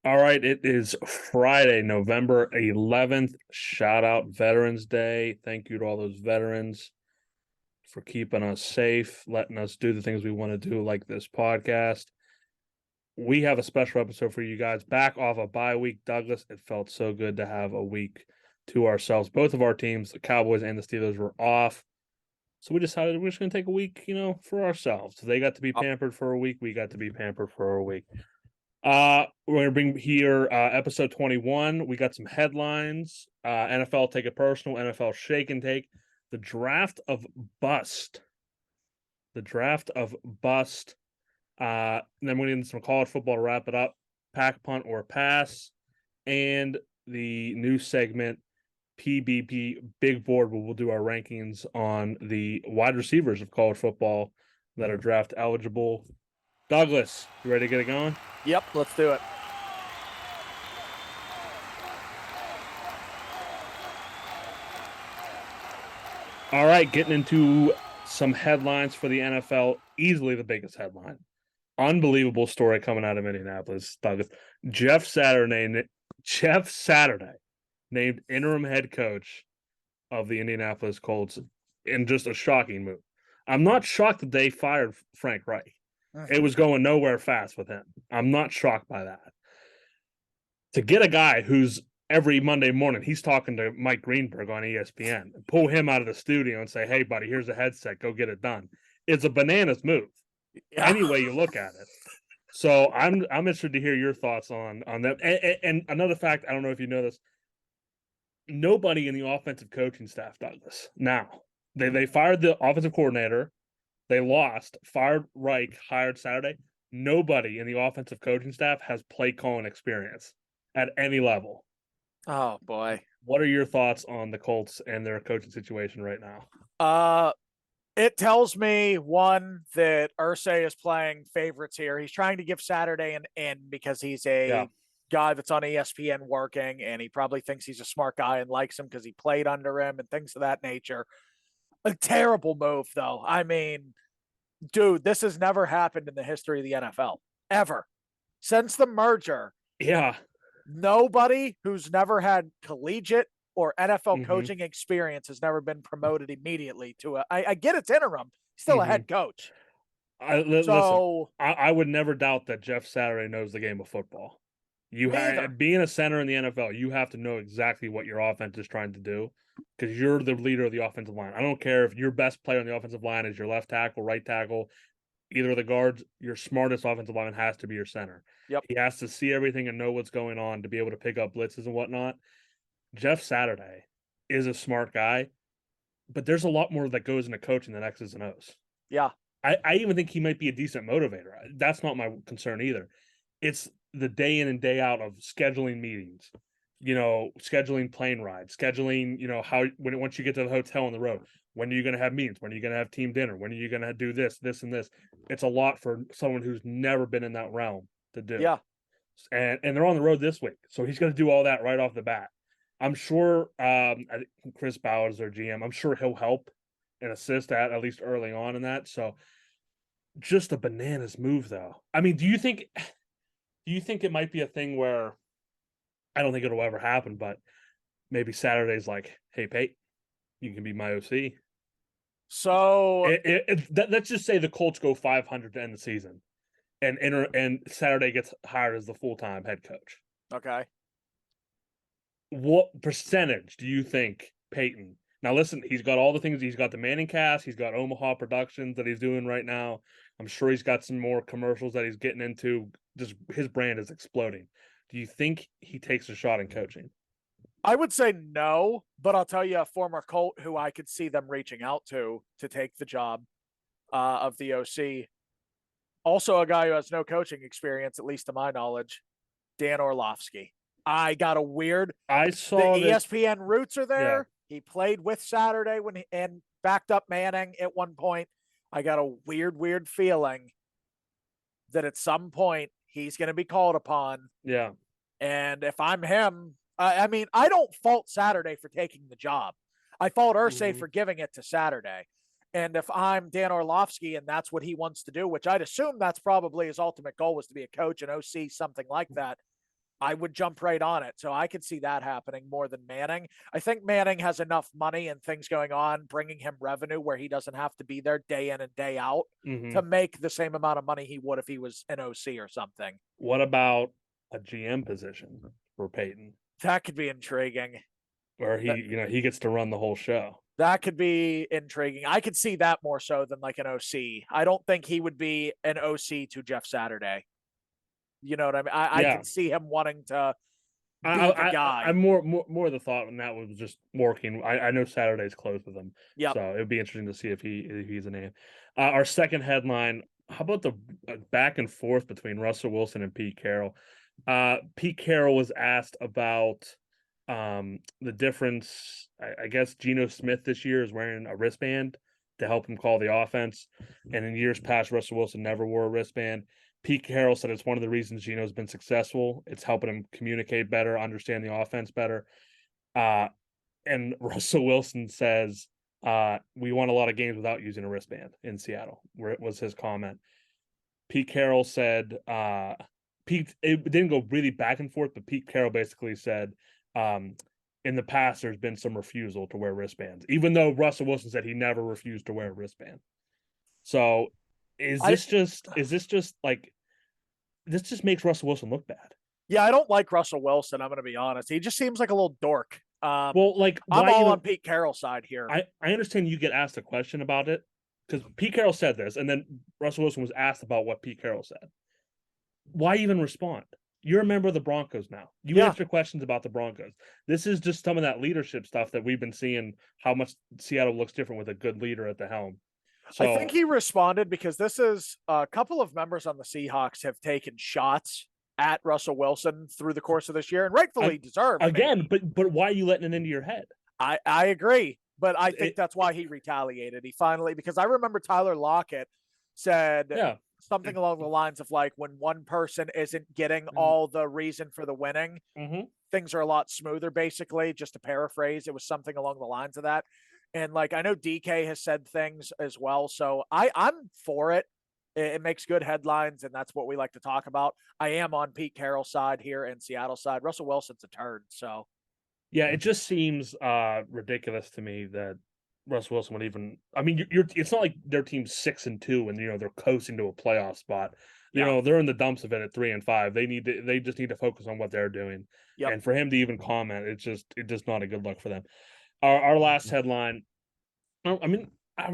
All right, it is Friday, November 11th. Shout out Veterans Day. Thank you to all those veterans for keeping us safe, letting us do the things we want to do, like this podcast. We have a special episode for you guys. Back off a bye week, Douglas. It felt so good to have a week to ourselves. Both of our teams, the Cowboys and the Steelers, were off. So we decided we're just going to take a week, for ourselves. They got to be pampered for a week. We got to be pampered for a week. We're going to bring here episode 21. We got some headlines. NFL Take It Personal, NFL Shake and Take, the draft of bust. The draft of bust. And then we're going to get some college football to wrap it up. Pack, punt, or pass. And the new segment, PBP Big Board, where we'll do our rankings on the wide receivers of college football that are draft eligible. Douglas, you ready to get it going? Yep, let's do it. All right, getting into some headlines for the NFL. Easily the biggest headline. Unbelievable story coming out of Indianapolis, Douglas. Jeff Saturday named interim head coach of the Indianapolis Colts in just a shocking move. I'm not shocked that they fired Frank Reich. It was going nowhere fast with him. I'm not shocked by that. To get a guy who's every Monday morning, he's talking to Mike Greenberg on ESPN, and pull him out of the studio and say, hey, buddy, here's a headset. Go get it done. It's a bananas move. Yeah. Any way you look at it. So I'm interested to hear your thoughts on that. And another fact, I don't know if you know this, nobody in the offensive coaching staff, Douglas. Now, they fired the offensive coordinator. They lost, fired Reich, hired Saturday. Nobody in the offensive coaching staff has play calling experience at any level. Oh, boy. What are your thoughts on the Colts and their coaching situation right now? It tells me, one, that Irsay is playing favorites here. He's trying to give Saturday an in because he's a guy that's on ESPN working, and he probably thinks he's a smart guy and likes him because he played under him and things of that nature. A terrible move, though. I mean, dude, this has never happened in the history of the NFL, ever. Since the merger. Yeah. Nobody who's never had collegiate or NFL coaching experience has never been promoted immediately to I get it's interim, still a head coach. I would never doubt that Jeff Saturday knows the game of football. Being a center in the NFL, you have to know exactly what your offense is trying to do because you're the leader of the offensive line. I don't care if your best player on the offensive line is your left tackle, right tackle, either of the guards. Your smartest offensive lineman has to be your center. Yep. He has to see everything and know what's going on to be able to pick up blitzes and whatnot. Jeff Saturday is a smart guy, but there's a lot more that goes into coaching than X's and O's. Yeah. I even think he might be a decent motivator. That's not my concern either. It's the day in and day out of scheduling meetings, scheduling plane rides, scheduling, once you get to the hotel on the road, when are you going to have meetings? When are you going to have team dinner? When are you going to do this, and this? It's a lot for someone who's never been in that realm to do. Yeah. And they're on the road this week. So he's going to do all that right off the bat. I'm sure Chris Bowers, their GM, I'm sure he'll help and assist at least early on in that. So just a bananas move, though. I mean, do you think it might be a thing where I don't think it'll ever happen, but maybe Saturday's like, hey, Pate, you can be my OC. So let's just say the Colts go 500 to end the season, and Saturday gets hired as the full-time head coach. Okay. What percentage do you think Peyton? Now, listen, he's got all the things. He's got the Manning cast. He's got Omaha Productions that he's doing right now. I'm sure he's got some more commercials that he's getting into. Just his brand is exploding. Do you think he takes a shot in coaching? I would say no, but I'll tell you a former Colt who I could see them reaching out to take the job of the OC. Also a guy who has no coaching experience, at least to my knowledge, Dan Orlovsky. I got a weird. I saw the ESPN roots are there. Yeah. He played with Saturday and backed up Manning at one point. I got a weird feeling that at some point he's going to be called upon. Yeah. And if I'm him, I mean, I don't fault Saturday for taking the job. I fault Irsay for giving it to Saturday. And if I'm Dan Orlovsky and that's what he wants to do, which I'd assume that's probably his ultimate goal was to be a coach, an OC, something like that. I would jump right on it. So I could see that happening more than Manning. I think Manning has enough money and things going on, bringing him revenue where he doesn't have to be there day in and day out to make the same amount of money he would if he was an OC or something. What about a GM position for Peyton, That could be intriguing. where That, he gets to run the whole show? that could be intriguing. I could see that more so than like an OC. I don't think he would be an OC to Jeff Saturday. You know what I mean? I Yeah, can see him wanting to be the I guy. I'm more of the thought, and that was just working. I know Saturday's close with him, Yep. so it'd be interesting to see if he's a name. Our second headline: how about the back and forth between Russell Wilson and Pete Carroll? Pete Carroll was asked about the difference. I guess Geno Smith this year is wearing a wristband to help him call the offense, and in years past, Russell Wilson never wore a wristband. Pete Carroll said it's one of the reasons Geno's been successful. It's helping him communicate better, understand the offense better. And Russell Wilson says, we won a lot of games without using a wristband in Seattle, where it was his comment. Pete Carroll said, it didn't go really back and forth, but Pete Carroll basically said, in the past, there's been some refusal to wear wristbands, even though Russell Wilson said he never refused to wear a wristband. So is this just like, this just makes Russell Wilson look bad? Yeah, I don't like Russell Wilson. I'm going to be honest. He just seems like a little dork. Well, like, I'm why all even on Pete Carroll's side here. I understand you get asked a question about it because Pete Carroll said this, and then Russell Wilson was asked about what Pete Carroll said. Why even respond? You're a member of the Broncos now. You answer questions about the Broncos. This is just some of that leadership stuff that we've been seeing, how much Seattle looks different with a good leader at the helm. So I think he responded because this is a couple of members on the Seahawks have taken shots at Russell Wilson through the course of this year, and rightfully deserved. Again, but why are you letting it into your head? I agree, but I think that's why he retaliated. He finally, because I remember Tyler Lockett said something along the lines of like, when one person isn't getting all the reason for the winning, things are a lot smoother, basically, just to paraphrase. It was something along the lines of that. And like, I know DK has said things as well. So I'm for it. It makes good headlines, and that's what we like to talk about. I am on Pete Carroll's side here and Seattle side. Russell Wilson's a turd. So yeah, it just seems ridiculous to me that Russell Wilson would even. I mean, you're it's not like their team's 6-2 and they're coasting to a playoff spot. They're in the dumps of it at 3-5. They just need to focus on what they're doing. And for him to even comment, it's just not a good look for them. Our last headline. I mean, I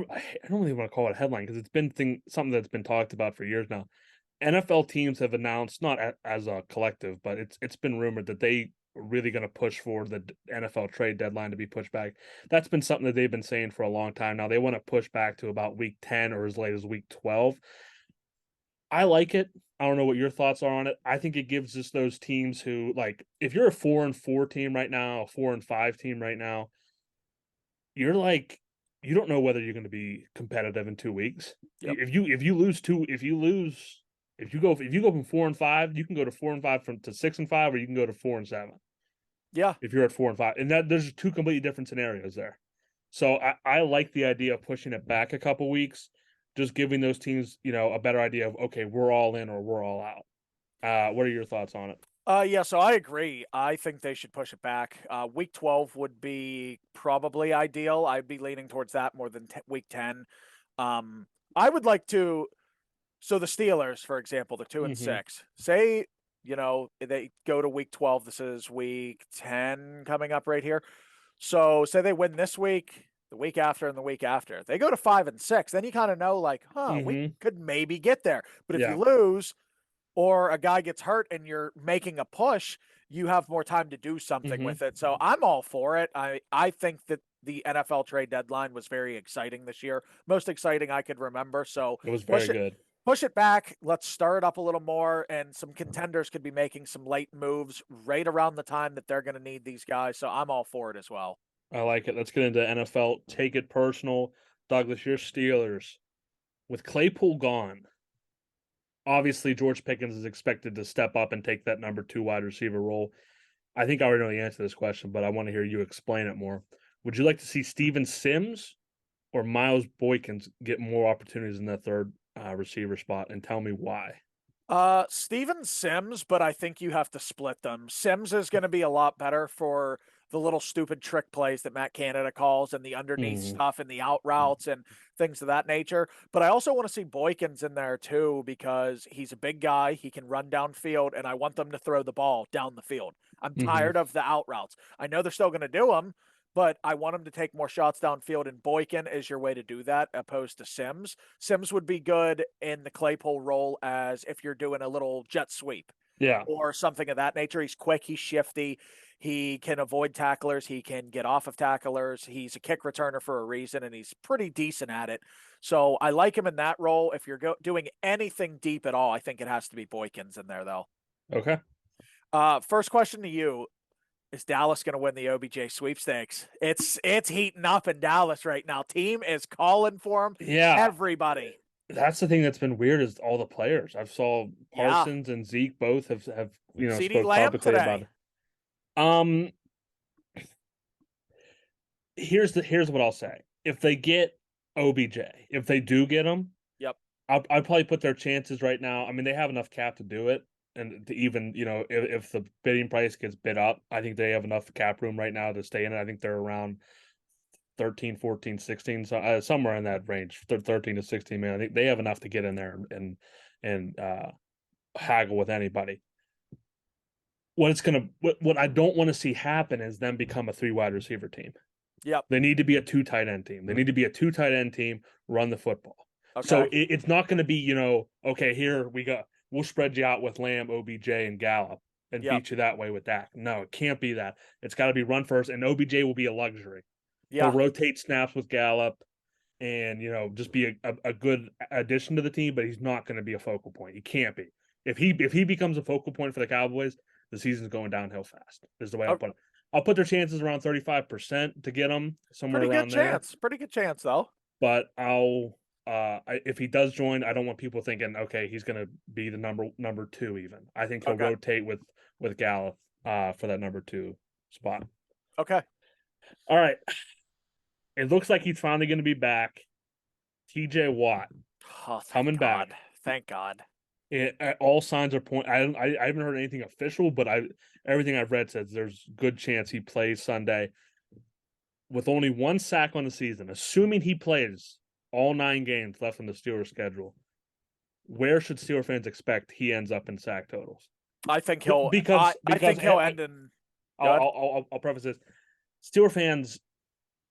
don't really want to call it a headline because it's been something that's been talked about for years now. NFL teams have announced, not as a collective, but it's been rumored that they are really going to push for the NFL trade deadline to be pushed back. That's been something that they've been saying for a long time now. They want to push back to about week 10 or as late as week 12. I like it. I don't know what your thoughts are on it. I think it gives us those teams who, like, if you're a 4-4 team right now, a 4-5 team right now, you're like, you don't know whether you're going to be competitive in 2 weeks. If you go from 4-5, you can go to 4-5 to 6-5, or you can go to 4-7. Yeah. If you're at 4-5, and that there's two completely different scenarios there. So I like the idea of pushing it back a couple weeks, just giving those teams, a better idea of, okay, we're all in or we're all out. What are your thoughts on it? Yeah, so I agree. I think they should push it back. Week 12 would be probably ideal. I'd be leaning towards that more than week 10. I would like to. So the Steelers, for example, the 2-6. Say, they go to week 12. This is week 10 coming up right here. So say they win this week, the week after, and the week after. They go to 5-6. Then you kind of know, like, we could maybe get there. But if you lose, or a guy gets hurt and you're making a push, you have more time to do something with it. So I'm all for it. I think that the NFL trade deadline was very exciting this year. Most exciting I could remember. So it was very good. Push it back. Let's stir it up a little more. And some contenders could be making some late moves right around the time that they're going to need these guys. So I'm all for it as well. I like it. Let's get into NFL. Take it personal. Douglas, your Steelers. With Claypool gone, obviously George Pickens is expected to step up and take that number 2 wide receiver role. I think I already know the answer to this question, but I want to hear you explain it more. Would you like to see Steven Sims or Miles Boykins get more opportunities in that third receiver spot, and tell me why? Steven Sims, but I think you have to split them. Sims is going to be a lot better for the little stupid trick plays that Matt Canada calls and the underneath Mm-hmm. stuff and the out routes and things of that nature. But I also want to see Boykins in there too because he's a big guy. He can run downfield, and I want them to throw the ball down the field. I'm Mm-hmm. tired of the out routes. I know they're still going to do them, but I want him to take more shots downfield, and Boykin is your way to do that, opposed to Sims. Sims would be good in the Claypool role as if you're doing a little jet sweep Yeah. or something of that nature. He's quick, he's shifty, he can avoid tacklers, he can get off of tacklers. He's a kick returner for a reason, and he's pretty decent at it. So I like him in that role. If you're doing anything deep at all, I think it has to be Boykins in there, though. Okay. First question to you: is Dallas going to win the OBJ sweepstakes? It's heating up in Dallas right now. Team is calling for him. Yeah. Everybody. That's the thing that's been weird is all the players. I've saw Yeah. Parsons and Zeke both have CD spoke Lamb publicly about today. it. Here's what I'll say. If they get OBJ, if they do get him, Yep. I'd probably put their chances right now. I mean, they have enough cap to do it, and to even if the bidding price gets bid up, I think they have enough cap room right now to stay in it. I think they're around 13, 14, 16, so somewhere in that range, 13 to 16 man. I think they have enough to get in there and haggle with anybody. What I don't want to see happen is them become a 3 wide receiver team. Yep. They need to be a 2 tight end team. They need to be a 2 tight end team, run the football. So Okay. it's not going to be, okay, here we'll spread you out with Lamb, OBJ, and Gallup and Yep. beat you that way with Dak. No, it can't be that. It's got to be run first, and OBJ will be a luxury. He'll Yeah. rotate snaps with Gallup and, just be a good addition to the team, but he's not going to be a focal point. He can't be. If he becomes a focal point for the Cowboys, the season's going downhill fast, is the way I'll put it. I'll put their chances around 35% to get them somewhere Pretty around good there. chance. Pretty good chance, though. But if he does join, I don't want people thinking, okay, he's going to be the number 2 even. I think he'll rotate with Gallup for that number 2 spot. Okay. All right. It looks like he's finally going to be back. TJ Watt coming God. back. Thank God. All signs are point. I haven't heard anything official, but everything I've read says there's good chance he plays Sunday. With only 1 sack on the season, assuming he plays all 9 games left on the Steelers schedule, where should Steelers fans expect he ends up in sack totals? I think he'll because I think he'll end in. I'll preface this. Steelers fans,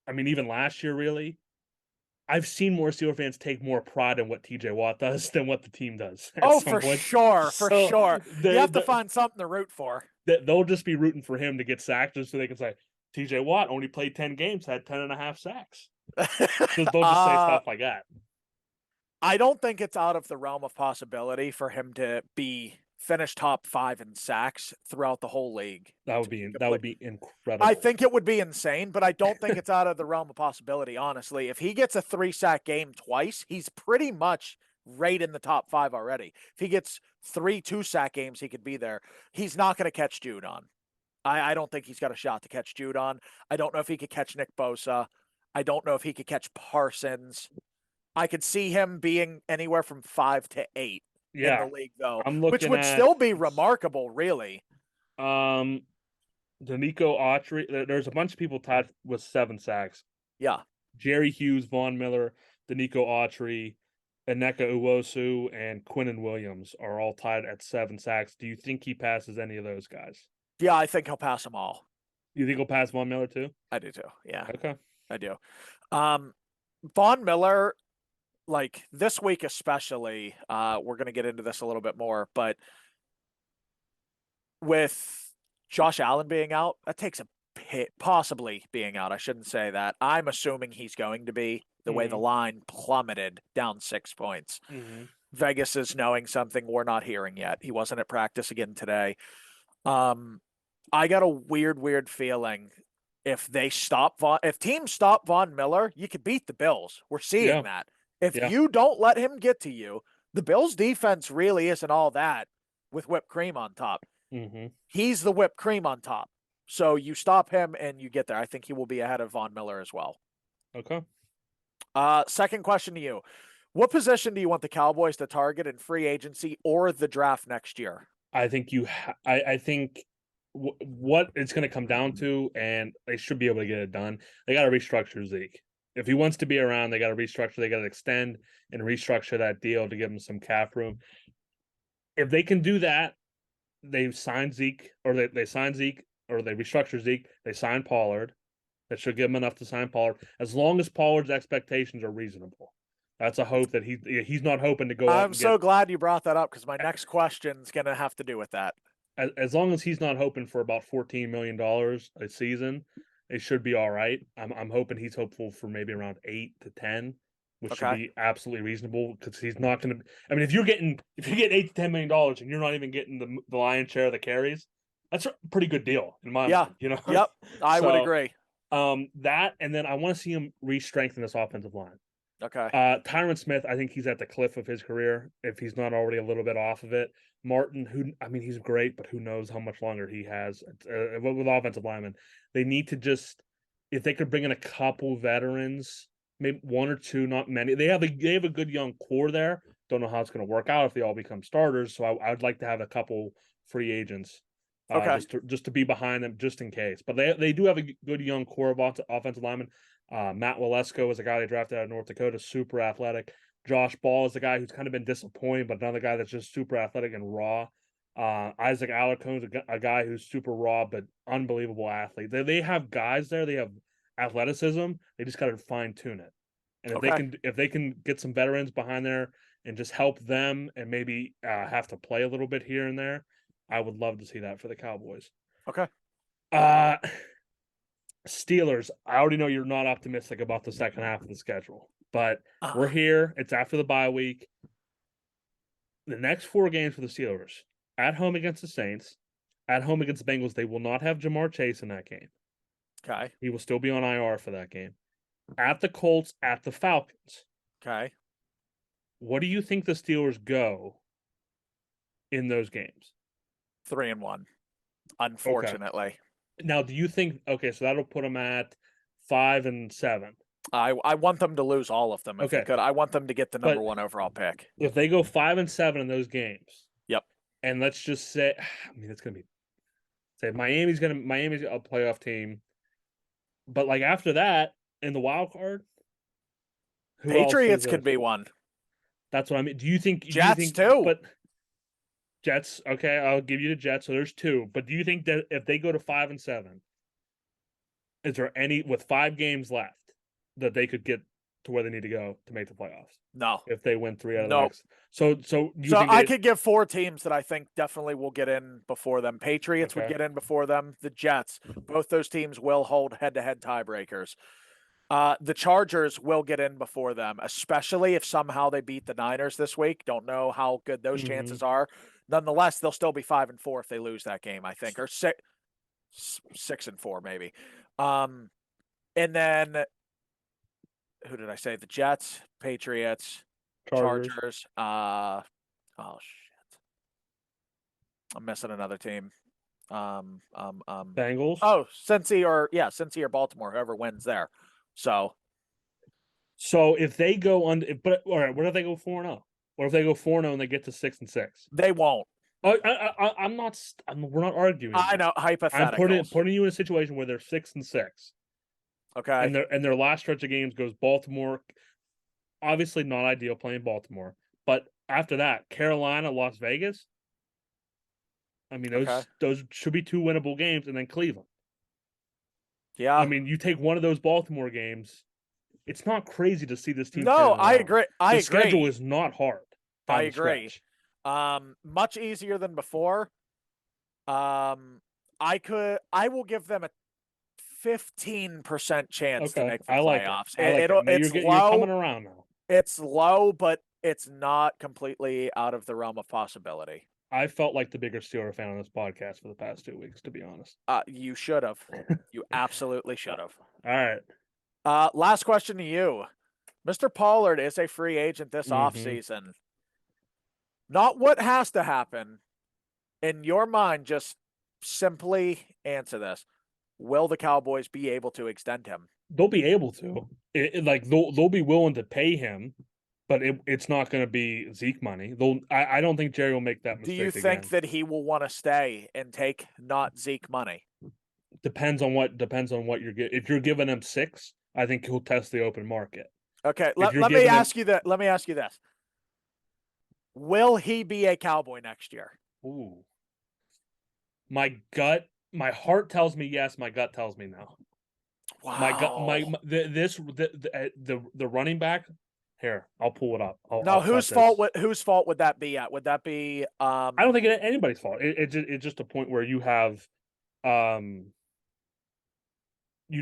I mean, even last year, really, I've seen more Steelers fans take more pride in what TJ Watt does than what the team does. Oh, for sure, for sure. You have to find something to root for. They'll just be rooting for him to get sacked just so they can say, TJ Watt only played 10 games, had 10.5 sacks. They'll just say stuff like that. I don't think it's out of the realm of possibility for him to be finished top 5 in sacks throughout the whole league. That would be incredible. I think it would be insane, but I don't think it's out of the realm of possibility, honestly. If he gets a 3-sack game twice, he's pretty much right in the top 5 already. If he gets 3 2-sack games, he could be there. He's not going to catch Judon. I don't think he's got a shot to catch Judon. I don't know if he could catch Nick Bosa. I don't know if he could catch Parsons. I could see him being anywhere from 5 to 8 in the league, though, which would still be remarkable, really. Danico Autry. There's a bunch of people tied with 7 sacks. Yeah. Jerry Hughes, Von Miller, Danico Autry, Emeka Uwosu, and Quinnen Williams are all tied at 7 sacks. Do you think he passes any of those guys? Yeah, I think he'll pass them all. You think he'll pass Von Miller too? I do too. Yeah. Okay. I do. Von Miller, like this week especially, we're going to get into this a little bit more, but with Josh Allen being out, that takes a hit, possibly being out. I shouldn't say that. I'm assuming he's going to be the way the line plummeted down 6 points. Vegas is knowing something we're not hearing yet. He wasn't at practice again today. I got a weird feeling if teams stop Von Miller, you could beat the Bills. We're seeing that. If you don't let him get to you, the Bills defense really isn't all that with whipped cream on top. He's the whipped cream on top. So you stop him and you get there. I think he will be ahead of Von Miller as well. Okay. Second question to you. What position do you want the Cowboys to target in free agency or the draft next year? I think I think what it's going to come down to, and they should be able to get it done. They got to restructure Zeke. If he wants to be around, they got to restructure. They got to extend and restructure that deal to give him some cap room. If they can do that, they sign Zeke, or they sign Zeke, or they restructure Zeke. They sign Pollard. That should give him enough to sign Pollard, as long as Pollard's expectations are reasonable. That's a hope that he's not hoping to go up. I'm so glad you brought that up because my next question is going to have to do with that. As long as he's not hoping for about $14 million a season, it should be all right. I'm hoping he's hopeful for maybe around 8 to 10, which should be absolutely reasonable, because he's not going to. I mean, if you get $8 to $10 million and you're not even getting the lion's share of the carries, that's a pretty good deal in my mind. You know. Yep, I would agree. That, and then I want to see him re-strengthen this offensive line. Okay. Tyron Smith, I think he's at the cliff of his career if he's not already a little bit off of it. Martin, he's great, but who knows how much longer he has with offensive linemen. They need to just, if they could bring in a couple veterans, maybe one or two, not many. They have a good young core there. Don't know how it's going to work out if they all become starters. So I'd like to have a couple free agents, just to be behind them just in case. But they do have a good young core of offensive linemen. Matt Walesko is a guy they drafted out of North Dakota, super athletic. Josh Ball is the guy who's kind of been disappointing, but another guy that's just super athletic and raw. Isaac Alarcon is a guy who's super raw but unbelievable athlete. They have guys there. They have athleticism. They just got to fine tune it. And if they can get some veterans behind there and just help them, and maybe have to play a little bit here and there, I would love to see that for the Cowboys. Okay. Steelers, I already know you're not optimistic about the second half of the schedule, but we're here. It's after the bye week. The next 4 games for the Steelers: at home against the Saints, at home against the Bengals. They will not have Jamar Chase in that game. Okay. He will still be on IR for that game. At the Colts, at the Falcons. Okay. What do you think the Steelers go in those games? 3-1, unfortunately. Okay. Now, do you think, so that'll put them at 5-7. I want them to lose all of them if they could. I want them to get the number 1 overall pick. If they go 5-7 in those games, yep. And let's just say, it's gonna be, Miami's a playoff team, but like after that in the wild card, Patriots could be one. That's what I mean. Do you think Jets too? But Jets, okay, I'll give you the Jets. So there's 2. But do you think that if they go to 5-7, is there any, with 5 games left, that they could get to where they need to go to make the playoffs? No. If they win 3 out of the next. So I could give 4 teams that I think definitely will get in before them. Patriots would get in before them. The Jets, both those teams will hold head-to-head tiebreakers. The Chargers will get in before them, especially if somehow they beat the Niners this week. Don't know how good those chances are. Nonetheless, they'll still be 5-4 if they lose that game, I think, or 6-4 maybe. And then who did I say? The Jets, Patriots, Chargers. Oh shit! I'm missing another team. Bengals. Oh, Cincy or Baltimore, whoever wins there. So if they go on, but all right, what if they go 4-0? What if they go 4-0 and they get to 6-6? They won't. I'm not. We're not arguing. I know, hypotheticals. I'm putting you in a situation where they're 6-6. Okay. And their last stretch of games goes Baltimore. Obviously not ideal playing Baltimore, but after that, Carolina, Las Vegas. Those should be 2 winnable games, and then Cleveland. Yeah. You take one of those Baltimore games, it's not crazy to see this team. No, I agree. The schedule is not hard. I agree. Much easier than before. I will give them a 15% chance to make the playoffs. It's low. You're coming around now. It's low, but it's not completely out of the realm of possibility. I felt like the bigger Steeler fan on this podcast for the past 2 weeks, to be honest. You should have. You absolutely should have. All right. Last question to you. Mr. Pollard is a free agent this offseason. Not what has to happen. In your mind, just simply answer this. Will the Cowboys be able to extend him? They'll be able to. They'll be willing to pay him, but it's not going to be Zeke money. I don't think Jerry will make that Do you mistake think again. that he will want to stay and take not Zeke money? Depends on what you're getting. If you're giving him 6, I think he'll test the open market. Okay, let me ask you that. Let me ask you this: will he be a Cowboy next year? Ooh, my heart tells me yes. My gut tells me no. Wow. My gut, the running back. Here, I'll pull it up. Now, whose fault would that be at? Would that be? I don't think it's anybody's fault. It's just a point where you have, you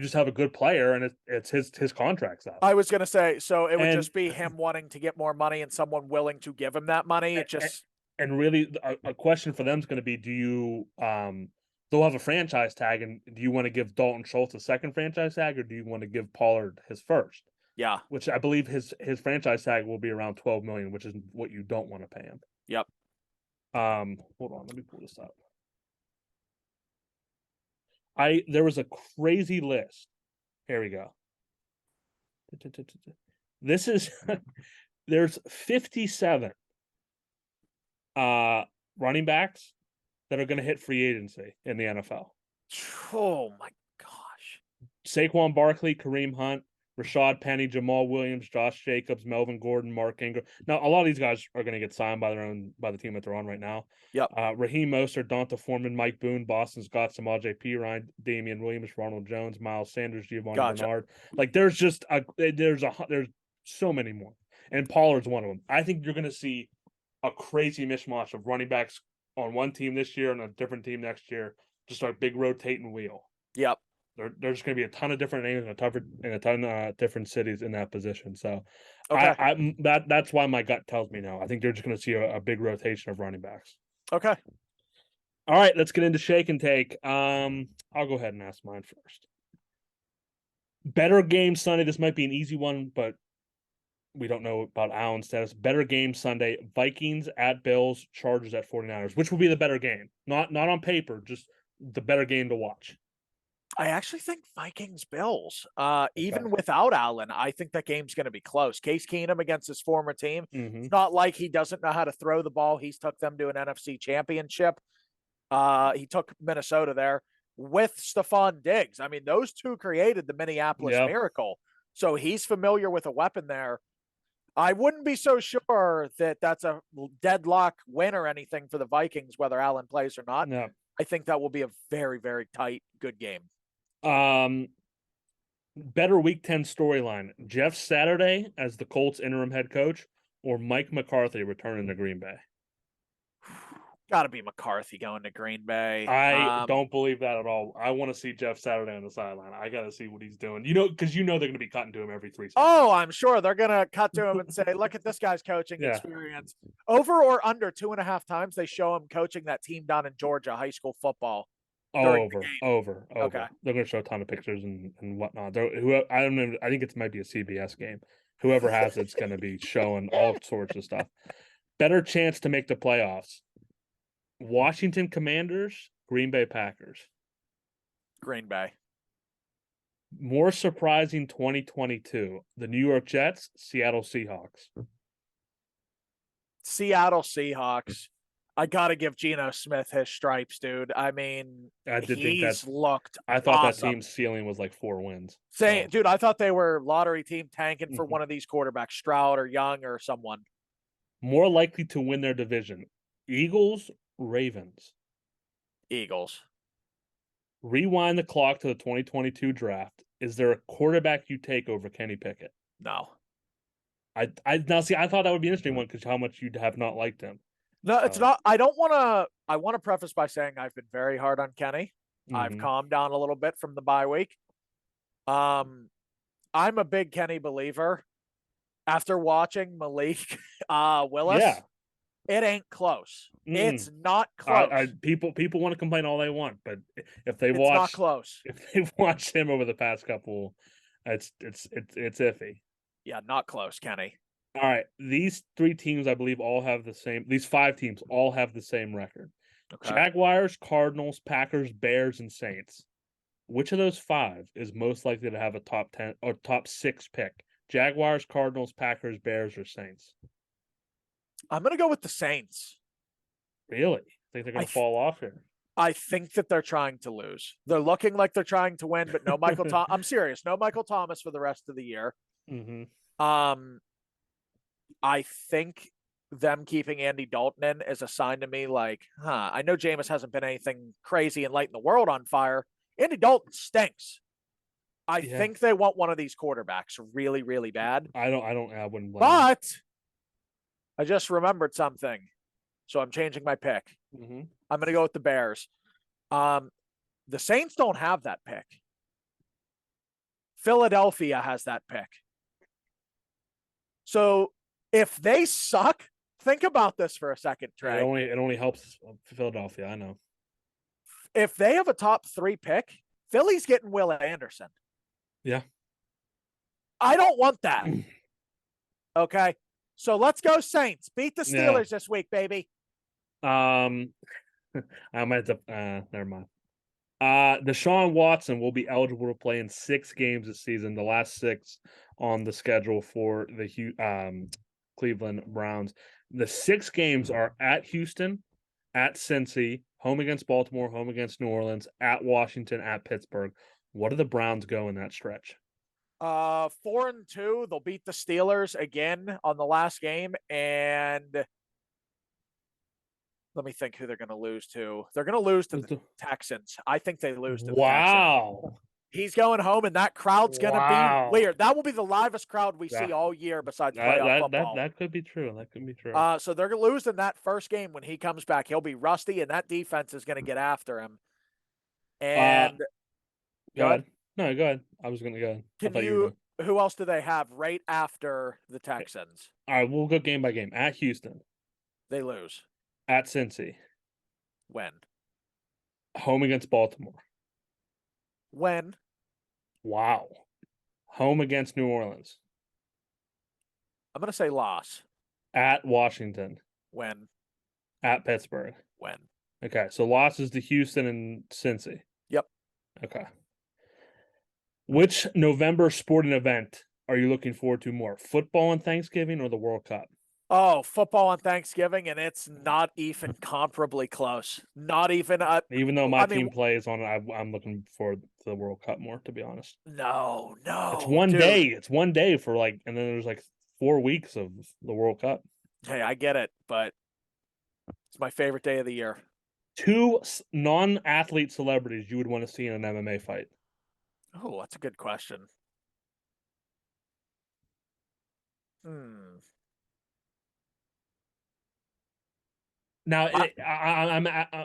just have a good player, and it's his contract's up. I was going to say, so it would just be him wanting to get more money and someone willing to give him that money. It just and really a question for them is going to be: do you they'll have a franchise tag, and do you want to give Dalton Schultz a second franchise tag, or do you want to give Pollard his first? Yeah, which I believe his franchise tag will be around $12 million, which is what you don't want to pay him. Yep. Hold on, let me pull this up. There was a crazy list. Here we go. This is there's 57 running backs that are going to hit free agency in the NFL. Oh my gosh. Saquon Barkley, Kareem Hunt, Rashad Penny, Jamal Williams, Josh Jacobs, Melvin Gordon, Mark Ingram. Now, a lot of these guys are going to get signed by the team that they're on right now. Yep. Raheem Mostert, Donta Foreman, Mike Boone, Boston Scott, Samaje Perine, Damian Williams, Ronald Jones, Miles Sanders, Giovanni Bernard. Like there's just there's so many more, and Pollard's one of them. I think you're going to see a crazy mishmash of running backs on one team this year and a different team next year. Just a big rotating wheel. Yep. There's going to be a ton of different names and a ton of different cities in that position. So, okay. That's why my gut tells me no. I think you're just going to see a big rotation of running backs. Okay. All right, let's get into shake and take. I'll go ahead and ask mine first. Better game Sunday. This might be an easy one, but we don't know about Allen's status. Better game Sunday. Vikings at Bills, Chargers at 49ers. Which will be the better game? Not on paper, just the better game to watch. I actually think Vikings Bills. Even without Allen, I think that game's going to be close. Case Keenum against his former team. Mm-hmm. It's not like he doesn't know how to throw the ball. He's took them to an NFC championship. He took Minnesota there with Stephon Diggs. I mean, those two created the Minneapolis Miracle. So he's familiar with a weapon there. I wouldn't be so sure that that's a deadlock win or anything for the Vikings, whether Allen plays or not. No. I think that will be a very, very tight, good game. Better Week 10 storyline: Jeff Saturday as the Colts interim head coach, or Mike McCarthy returning to Green Bay? Got to be McCarthy going to Green Bay. I don't believe that at all. I want to see Jeff Saturday on the sideline. I got to see what he's doing. Because they're going to be cutting to him every 3 seconds. Oh, I'm sure they're going to cut to him and say, "Look at this guy's coaching experience." Over or under 2.5 times they show him coaching that team down in Georgia, high school football. Over. Okay. They're going to show a ton of pictures and whatnot. I don't know. I think it might be a CBS game. Whoever has it's going to be showing all sorts of stuff. Better chance to make the playoffs: Washington Commanders, Green Bay Packers. Green Bay. More surprising 2022: the New York Jets, Seattle Seahawks. Seattle Seahawks. I got to give Geno Smith his stripes, dude. I mean, he's looked I thought awesome. that team's ceiling was like 4 wins. Dude, I thought they were lottery team tanking for one of these quarterbacks, Stroud or Young or someone. More likely to win their division: Eagles, Ravens. Eagles. Rewind the clock to the 2022 draft. Is there a quarterback you take over Kenny Pickett? No. I thought that would be an interesting one because how much you'd have not liked him. No, it's not. I want to preface by saying I've been very hard on Kenny. Mm-hmm. I've calmed down a little bit from the bye week. I'm a big Kenny believer. After watching Malik Willis, it ain't close. It's not close. People want to complain all they want, but if it's not close. If they've watched him over the past couple, it's iffy. Yeah, not close, Kenny. All right, these 3 teams, I believe, all have the same. These 5 teams all have the same record: Jaguars, Cardinals, Packers, Bears, and Saints. Which of those 5 is most likely to have a top 10 or top 6 pick Jaguars, Cardinals, Packers, Bears, or Saints? I'm going to go with the Saints. Really? Think they're going to fall off here? I think that they're trying to lose. They're looking like they're trying to win, but no Michael Thomas. I'm serious. No Michael Thomas for the rest of the year. Mm-hmm. I think them keeping Andy Dalton in is a sign to me like, I know Jameis hasn't been anything crazy and lighting the world on fire. Andy Dalton stinks. I think they want one of these quarterbacks really, really bad. I wouldn't blame But I just remembered something. So I'm changing my pick. Mm-hmm. I'm going to go with the Bears. The Saints don't have that pick. Philadelphia has that pick. So if they suck, think about this for a second, Trey. It only helps Philadelphia, I know. If they have a top 3 pick, Philly's getting Will Anderson. Yeah. I don't want that. Okay. So let's go Saints. Beat the Steelers this week, baby. I might have to, never mind. Deshaun Watson will be eligible to play in 6 games this season, the last 6 on the schedule for the Cleveland Browns. The 6 games are at Houston, at Cincy, home against Baltimore, home against New Orleans, at Washington, at Pittsburgh. What do the Browns go in that stretch? 4-2. They'll beat the Steelers again on the last game, and let me think who they're going to lose to. They're going to lose to the Texans. I think they lose to the Texans. He's going home, and that crowd's going to be weird. That will be the livest crowd we see all year besides playoff football. That could be true. That could be true. So they're going to lose in that first game when he comes back. He'll be rusty, and that defense is going to get after him. And go ahead. No, go ahead. I was going to go. Who else do they have right after the Texans? All right, we'll go game by game. At Houston. They lose. At Cincy. When? Home against Baltimore. When? Wow. Home against New Orleans. I'm going to say loss. At Washington. When? At Pittsburgh. When? Okay, so losses to Houston and Cincy. Yep. Okay. Which November sporting event are you looking forward to more? Football on Thanksgiving or the World Cup? Oh, football on Thanksgiving, and it's not even comparably close. Not even. Even though my team plays on it, I'm looking forward to the World Cup more, to be honest. No. It's one day. It's one day for and then there's 4 weeks of the World Cup. Hey, I get it, but it's my favorite day of the year. 2 non-athlete celebrities you would want to see in an MMA fight. Oh, that's a good question. Now,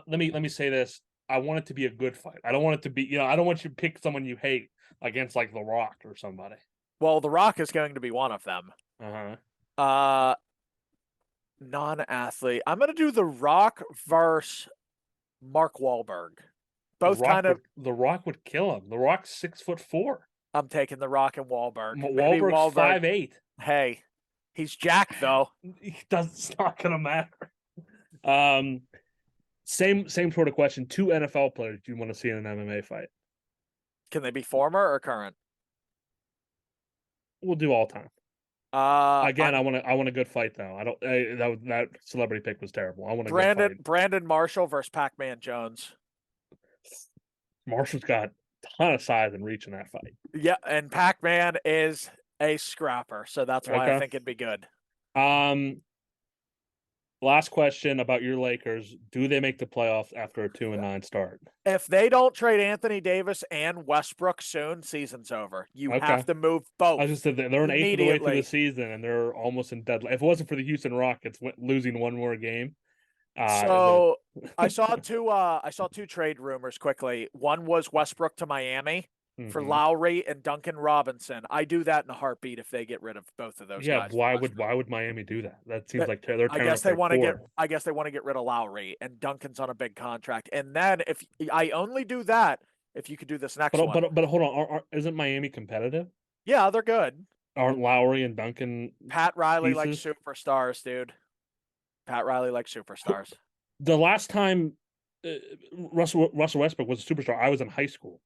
let me say this. I want it to be a good fight. I don't want it to be, I don't want you to pick someone you hate against The Rock or somebody. Well, The Rock is going to be one of them. Non-athlete. I'm going to do The Rock versus Mark Wahlberg. Both The Rock would kill him. The Rock's 6'4". I'm taking The Rock and Wahlberg. Wahlberg's 5'8". Hey, he's jacked though. It's not gonna matter. Same sort of question. 2 NFL players do you want to see in an MMA fight? Can they be former or current? We'll do all time. Again, I want a good fight though. I don't. That celebrity pick was terrible. I want a good fight. Brandon Marshall versus Pac-Man Jones. Marshall's got a ton of size and reach in that fight. Yeah, and Pac-Man is a scrapper, so that's why I think it'd be good. Last question about your Lakers. Do they make the playoffs after a 2-9 start? If they don't trade Anthony Davis and Westbrook soon, season's over. You have to move both. I just said they're an eighth of the way through the season, and they're almost in deadline. If it wasn't for the Houston Rockets losing one more game. So I saw two trade rumors quickly. One was Westbrook to Miami for Lowry and Duncan Robinson. I do that in a heartbeat if they get rid of both of those guys. Why would Miami do that? That seems like they're I guess they want to get rid of Lowry, and Duncan's on a big contract. And then if I only do that if you could do this next one. But hold on, isn't Miami competitive? Yeah, they're good. Aren't Lowry and Duncan Pat Riley like superstars, dude. Pat Riley like superstars. The last time Russell Westbrook was a superstar, I was in high school.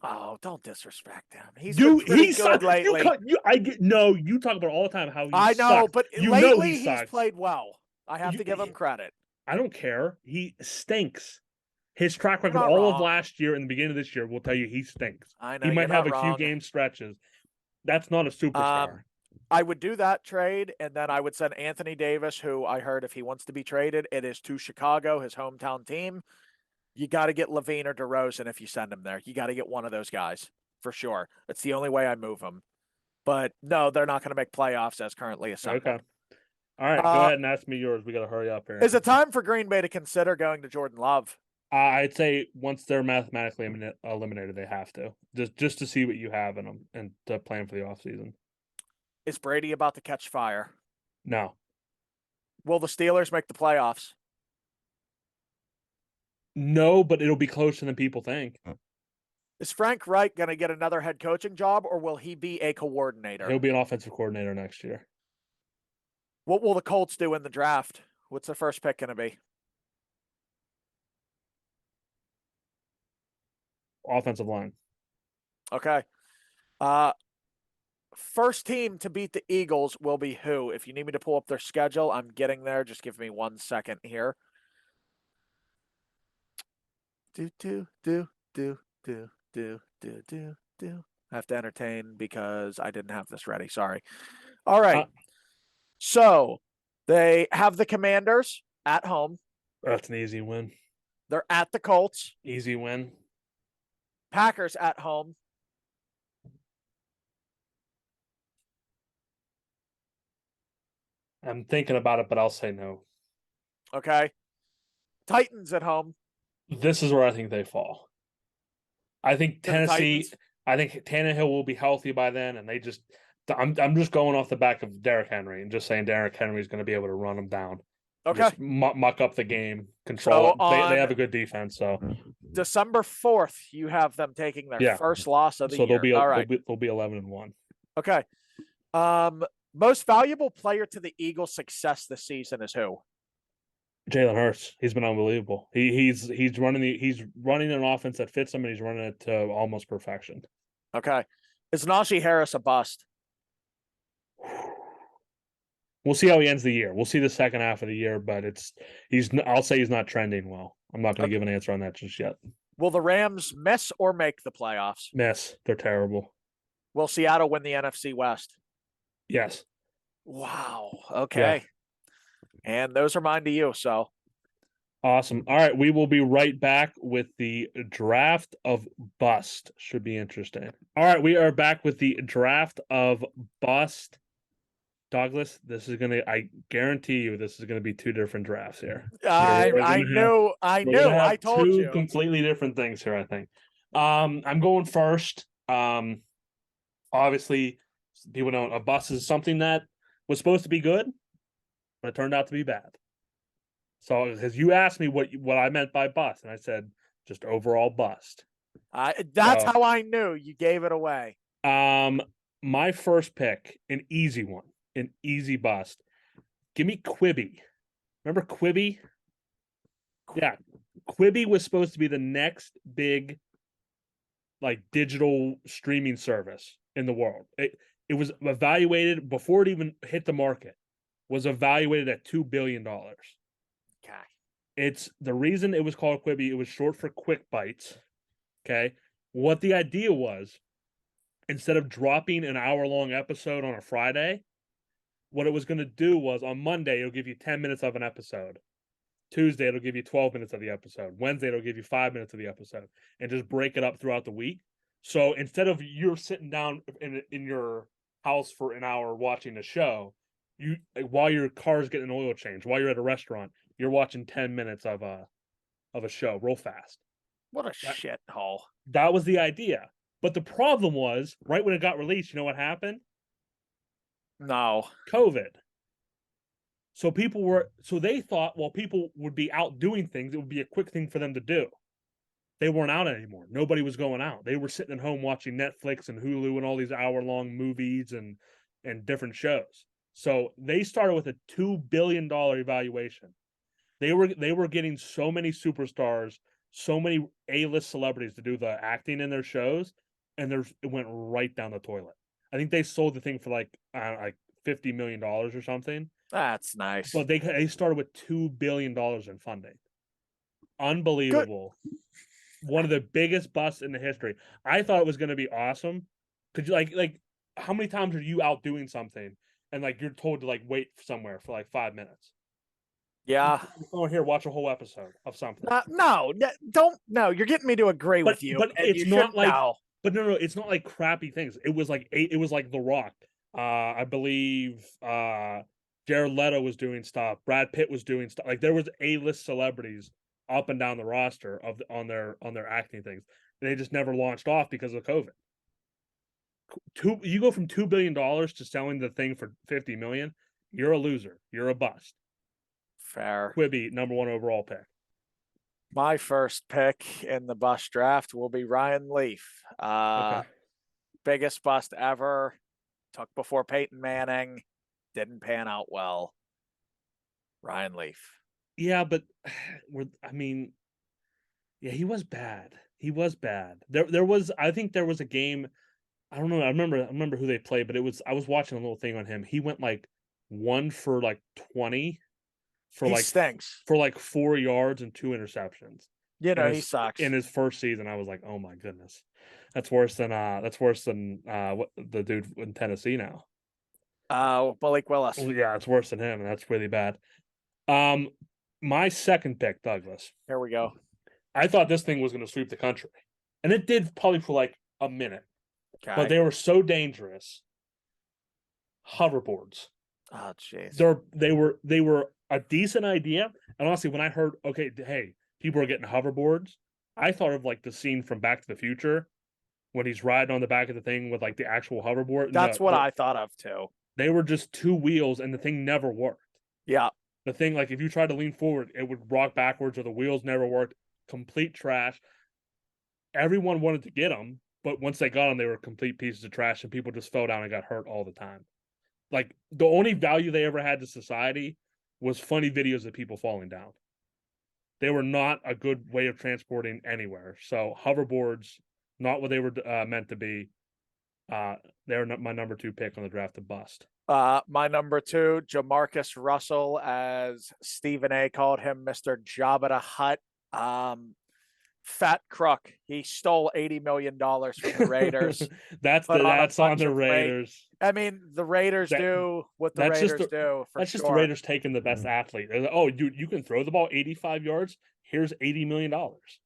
Oh, don't disrespect him. He's been Dude, pretty he good sucks. lately. You talk about all the time how he I know, sucks. but You know he lately he's sucks. played well. I have to give him credit. I don't care. He stinks. His track You're record not all of wrong. last year and the beginning of this year will tell you he stinks. I know He you're might have not a few wrong. game stretches. That's not a superstar. I would do that trade, and then I would send Anthony Davis, who I heard if he wants to be traded, it is to Chicago, his hometown team. You got to get Levine or DeRozan if you send him there. You got to get one of those guys for sure. That's the only way I move him. But no, they're not going to make playoffs as currently assembled. Okay. All right, go ahead and ask me yours. We got to hurry up here. Is it time for Green Bay to consider going to Jordan Love? I'd say once they're mathematically eliminated, they have to just to see what you have in them and to plan for the offseason. Is Brady about to catch fire? No. Will the Steelers make the playoffs? No, but it'll be closer than people think. Is Frank Reich going to get another head coaching job, or will he be a coordinator? He'll be an offensive coordinator next year. What will the Colts do in the draft? What's their first pick going to be? Offensive line. Okay. First team to beat the Eagles will be who? If you need me to pull up their schedule, I'm getting there. Just give me 1 second here. Do. I have to entertain because I didn't have this ready. Sorry. All right. So they have the Commanders at home. That's an easy win. They're at the Colts. Easy win. Packers at home. I'm thinking about it, but I'll say no. Okay. Titans at home. This is where I think they fall. I think Tennessee. I think Tannehill will be healthy by then, and they just. I'm just going off the back of Derrick Henry and just saying Derrick Henry is going to be able to run them down. Okay. Just muck up the game, control it. They have a good defense, so December 4th, you have them taking their first loss of the year. They'll be 11-1. Okay. Most valuable player to the Eagles' success this season is who? Jalen Hurts. He's been unbelievable. He's running an offense that fits him, and he's running it to almost perfection. Okay. Is Najee Harris a bust? We'll see how he ends the year. We'll see the second half of the year, but I'll say he's not trending well. I'm not going to give an answer on that just yet. Will the Rams miss or make the playoffs? Miss. They're terrible. Will Seattle win the NFC West? Yes. Wow. Okay. Yeah. And those are mine to you. So awesome. All right. We will be right back with the draft of bust. Should be interesting. All right. We are back with the draft of bust. Douglas, I guarantee you this is going to be two different drafts here. I knew. I told you. Two completely different things here, I think. I'm going first. Obviously, people know a bust is something that was supposed to be good, but it turned out to be bad. So, because you asked me what I meant by bust, and I said just overall bust. That's how I knew you gave it away. My first pick, an easy one. An easy bust. Give me Quibi. Remember Quibi? Yeah. Quibi was supposed to be the next big digital streaming service in the world. It was evaluated before it even hit the market, was evaluated at $2 billion. Okay. It's the reason it was called Quibi, it was short for Quick Bites. Okay. What the idea was, instead of dropping an hour-long episode on a Friday, what it was going to do was on Monday, it'll give you 10 minutes of an episode. Tuesday, it'll give you 12 minutes of the episode. Wednesday, it'll give you 5 minutes of the episode, and just break it up throughout the week. So instead of you're sitting down in your house for an hour watching a show, while your car's getting an oil change, while you're at a restaurant, you're watching 10 minutes of a show real fast. What a shithole. That was the idea. But the problem was, right when it got released, you know what happened? No. COVID. So they thought, well, people would be out doing things. It would be a quick thing for them to do. They weren't out anymore. Nobody was going out. They were sitting at home watching Netflix and Hulu and all these hour-long movies and different shows. So they started with a $2 billion evaluation. They were getting so many superstars so many A-list celebrities to do the acting in their shows, and it went right down the toilet. I think they sold the thing for like $50 million or something. That's nice. But they started with $2 billion in funding. Good. Unbelievable. One of the biggest busts in the history. I thought it was going to be awesome. Could you like how many times are you out doing something and like you're told to like wait somewhere for like 5 minutes? Yeah. Oh, here, watch a whole episode of something. No, don't. No, you're getting me to agree with you. But And it's you not shouldn't like. know. But no, it's not like crappy things. It was like The Rock. I believe Jared Leto was doing stuff. Brad Pitt was doing stuff. Like there was A-list celebrities up and down the roster on their acting things. And they just never launched off because of COVID. You go from $2 billion to selling the thing for 50 million. You're a loser. You're a bust. Fair. Quibi, number 1 overall pick. My first pick in the bust draft will be Ryan Leaf. Okay. Biggest bust ever. Took before Peyton Manning. Didn't pan out well. Ryan Leaf. Yeah, but yeah, he was bad. He was bad. There was I think there was a game. I don't know. I remember who they played, but I was watching a little thing on him. He went like 1 for like 20 for He like stinks. for like 4 yards and 2 interceptions. You know, he sucks. In his first season. I was like, "Oh my goodness." That's worse than what the dude in Tennessee now. Malik Willis. Well, yeah, it's worse than him, and that's really bad. My second pick, Douglas. Here we go. I thought this thing was going to sweep the country, and it did probably for like a minute. Okay. But they were so dangerous. Hoverboards. Oh, jeez. They were a decent idea, and honestly, when I heard, okay, hey, people are getting hoverboards, I thought of like the scene from Back to the Future when he's riding on the back of the thing with like the actual hoverboard. That's what I thought of too. They were just 2 wheels, and the thing never worked. Yeah. The thing, like if you tried to lean forward, it would rock backwards, or the wheels never worked. Complete trash. Everyone wanted to get them, but once they got them, they were complete pieces of trash, and people just fell down and got hurt all the time. Like the only value they ever had to society was funny videos of people falling down. They were not a good way of transporting anywhere. So hoverboards, not what they were meant to be. They're my number 2 pick on the draft to bust. My number 2, Jamarcus Russell, as Stephen A. called him, Mr. Jabba the Hutt. Fat crook. He stole $80 million from the Raiders. that's on the Raiders. I mean, the Raiders do what the Raiders do. That's just the Raiders taking the best athlete. Like, oh, dude, you can throw the ball 85 yards. Here's $80 million.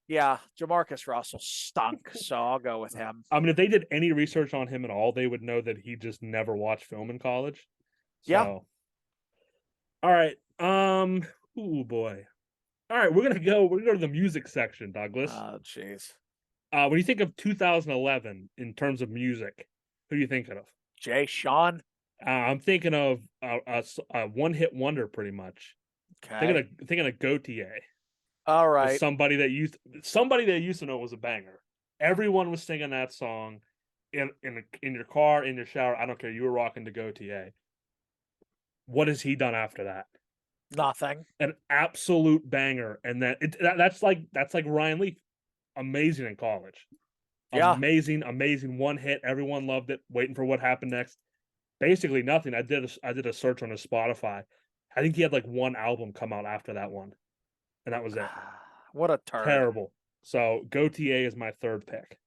Yeah, Jamarcus Russell stunk, so I'll go with him. I mean, if they did any research on him at all, they would know that he just never watched film in college. So. Yeah. All right. Oh boy. All right, we're gonna go to the music section, Douglas. Oh, jeez. When you think of 2011 in terms of music, who are you thinking of? Jay Sean. I'm thinking of a one-hit wonder, pretty much. Okay. Thinking of Gautier. All right. Somebody that used to know was a banger. Everyone was singing that song in your car, in your shower. I don't care. You were rocking to Gautier. What has he done after that? Nothing. An absolute banger, and that's like Ryan Leaf. Amazing in college. Yeah. Amazing one hit. Everyone loved it. Waiting for what happened next. Basically nothing. I did a search on his Spotify. I think he had like 1 album come out after that one, and that was it. What a turd. Terrible. So Gautier is my 3rd pick.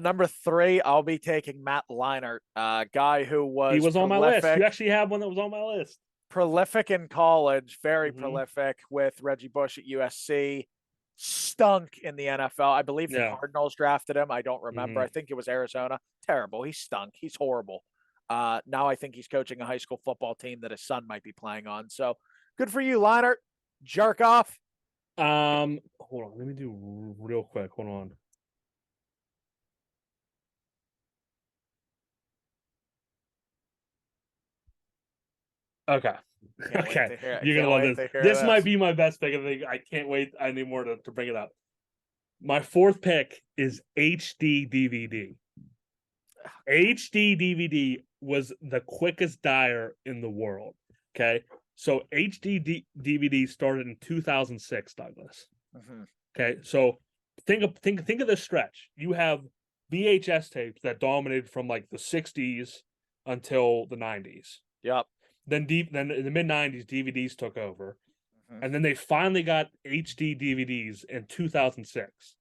Number 3, I'll be taking Matt Leinart, guy who was on my list. You actually have one that was on my list. Prolific in college, very prolific with Reggie Bush at USC. Stunk in the NFL. I believe the Cardinals drafted him. I don't remember. I think it was Arizona. Terrible. He stunk. He's horrible. Now I think he's coaching a high school football team that his son might be playing on. So good for you, Leinart. Jerk off. Hold on. Let me do real quick. Hold on. Okay. Okay. You're going to love this. This might be my best pick. I can't wait anymore to bring it up. My 4th pick is HD DVD. HD DVD was the quickest dyer in the world. Okay. So HD DVD started in 2006, Douglas. Okay. So think of this stretch. You have VHS tapes that dominated from like the 60s until the 90s. Yep. Then in the mid 90s, DVDs took over. Mhm. And then they finally got HD DVDs in 2006.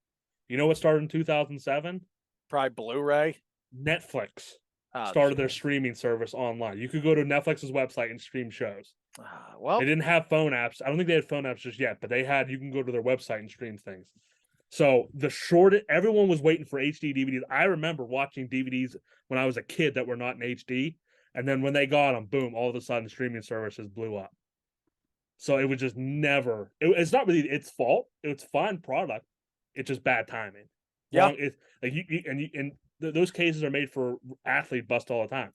You know what started in 2007? Probably Blu-ray. Netflix Oh, started their geez. streaming service online. You could go to Netflix's website and stream shows. They Well, didn't have phone apps. I don't think they had phone apps just yet, but you can go to their website and stream things. So everyone was waiting for HD DVDs. I remember watching DVDs when I was a kid that were not in HD. And then when they got them, boom, all of a sudden streaming services blew up. So it was just never, it's not really its fault. It's fine product. It's just bad timing. Yeah. Wrong. It's like those cases are made for athlete bust all the time.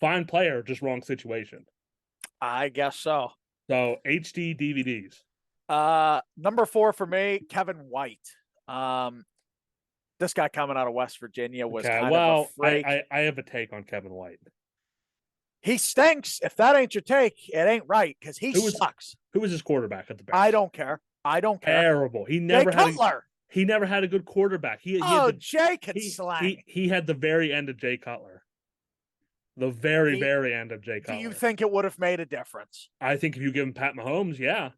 Fine player, just wrong situation. I guess so. So HD DVDs. Number 4 for me, Kevin White. This guy coming out of West Virginia was kind of a freak. I have a take on Kevin White. He stinks. If that ain't your take, it ain't right because he sucks. Who was his quarterback at the Bears? I don't care. Terrible. He never had a good quarterback. Jay can slang. He had the very end of Jay Cutler. The very end of Jay Cutler. Do you think it would have made a difference? I think if you give him Pat Mahomes, yeah.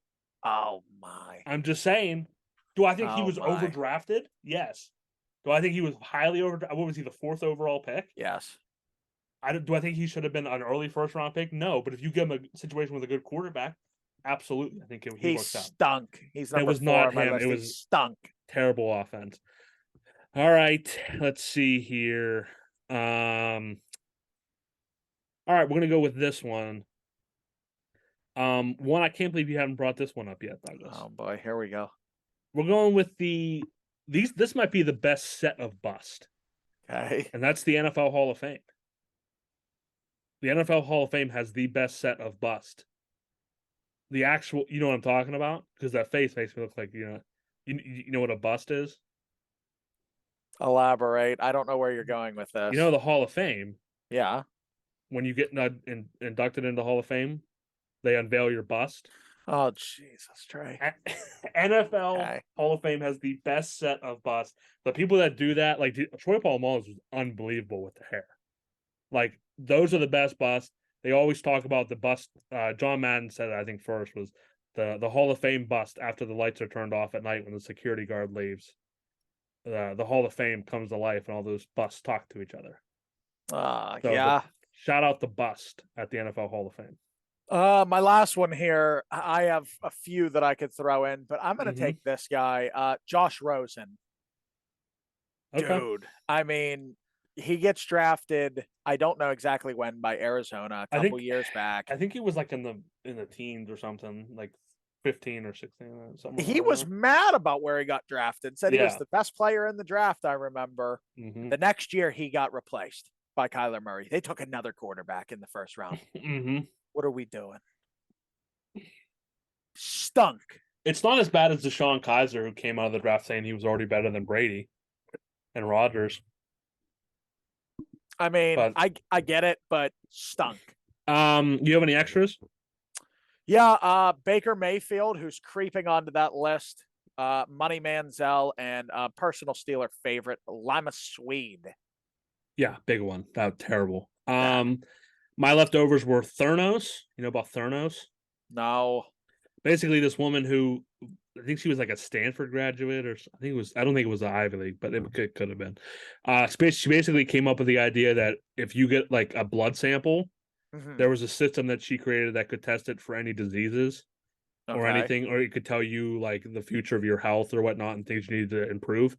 Oh my. I'm just saying. Do I think he was overdrafted? Yes. Do I think he was highly overdrafted? What was he, the 4th overall pick? Yes. Do I think he should have been an early first-round pick? No, but if you give him a situation with a good quarterback, absolutely. I think he works out. Stunk. He's number 4 It was not him. It was stunk. Terrible offense. All right, let's see here. All right, we're gonna go with this one. One I can't believe you haven't brought this one up yet, Douglas. Oh boy, here we go. We're going with this might be the best set of bust. Okay. And that's the NFL Hall of Fame. The NFL Hall of Fame has the best set of bust. The actual, you know what I'm talking about? Because that face makes me look like, you know what a bust is? Elaborate. I don't know where you're going with this. You know the Hall of Fame? Yeah. When you get inducted into the Hall of Fame, they unveil your bust. Oh, Jesus, Trey. NFL Hall of Fame has the best set of busts. The people that do that, like Troy Polamalu, was unbelievable with the hair. Like, those are the best busts. They always talk about the bust. John Madden said it, I think, first, was the Hall of Fame bust after the lights are turned off at night when the security guard leaves. The Hall of Fame comes to life and all those busts talk to each other. Yeah. Shout out the bust at the NFL Hall of Fame. My last one here, I have a few that I could throw in, but I'm going to take this guy, Josh Rosen. Okay. Dude, I mean, he gets drafted, I don't know exactly when, by Arizona a couple years back. I think he was like in the teens or something, like 15 or 16. Something he was mad about where he got drafted, said he was the best player in the draft, I remember. The next year, he got replaced by Kyler Murray. They took another quarterback in the first round. What are we doing? Stunk. It's not as bad as Deshaun Kaiser, who came out of the draft saying he was already better than Brady and Rodgers. I mean, I get it, but stunk. You have any extras? Yeah, Baker Mayfield, who's creeping onto that list. Money Manziel, and personal Steeler favorite, Lima Swede. Yeah, big one. That was terrible. My leftovers were Thurnos. You know about Thurnos? No. Basically, this woman who, I think she was like a Stanford graduate, or I don't think it was the Ivy League, but it could have been. She basically came up with the idea that if you get like a blood sample, there was a system that she created that could test it for any diseases or anything, or it could tell you like the future of your health or whatnot and things you need to improve.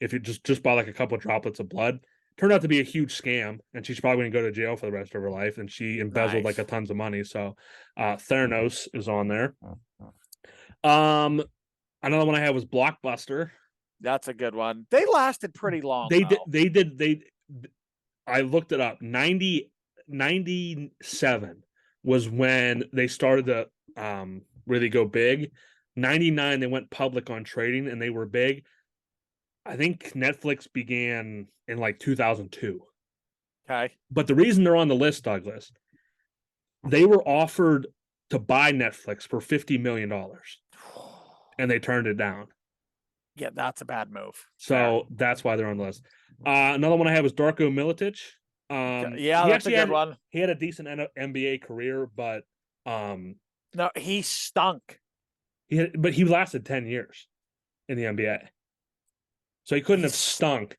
If you just buy like a couple of droplets of blood. Turned out to be a huge scam, and she's probably going to go to jail for the rest of her life. And she embezzled like a tons of money. So, Theranos is on there. Another one I had was Blockbuster. That's a good one. They lasted pretty long. They did. I looked it up. 97 was when they started to really go big. 99 they went public on trading, and they were big. I think Netflix began in like 2002. Okay. But the reason they're on the list, Douglas, they were offered to buy Netflix for $50 million, and they turned it down. Yeah, that's a bad move. So that's why they're on the list. Another one I had was Darko Milicic. Yeah, He that's a actually good had one. he had a decent NBA career, but No, he stunk. but he lasted 10 years in the NBA. So he couldn't have stunk.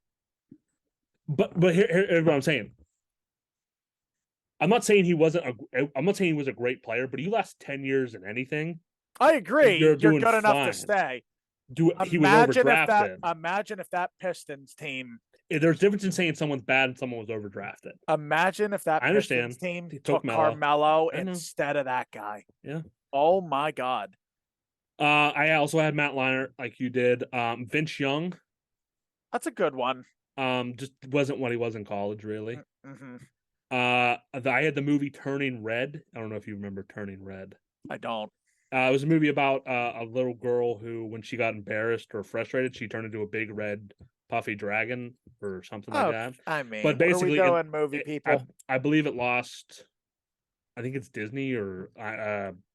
But here's what I'm saying. I'm not saying he was a great player, but you last 10 years in anything, I agree. you're You're doing good enough to fine. stay. He was overdrafted. Imagine if that Pistons team. There's a difference in saying someone's bad and someone was overdrafted. Imagine if that I Pistons understand. team He took Melo. Carmelo instead of that guy. Yeah. Oh my God. I also had Matt Leinart like you did. Vince Young. That's a good one. Just wasn't what he was in college, really. Mm-hmm. I had the movie Turning Red. I don't know if you remember Turning Red. I don't. It was a movie about a little girl who, when she got embarrassed or frustrated, she turned into a big red puffy dragon or something like that. I mean, But what are we basically, doing, movie people? I believe it lost. I think it's Disney or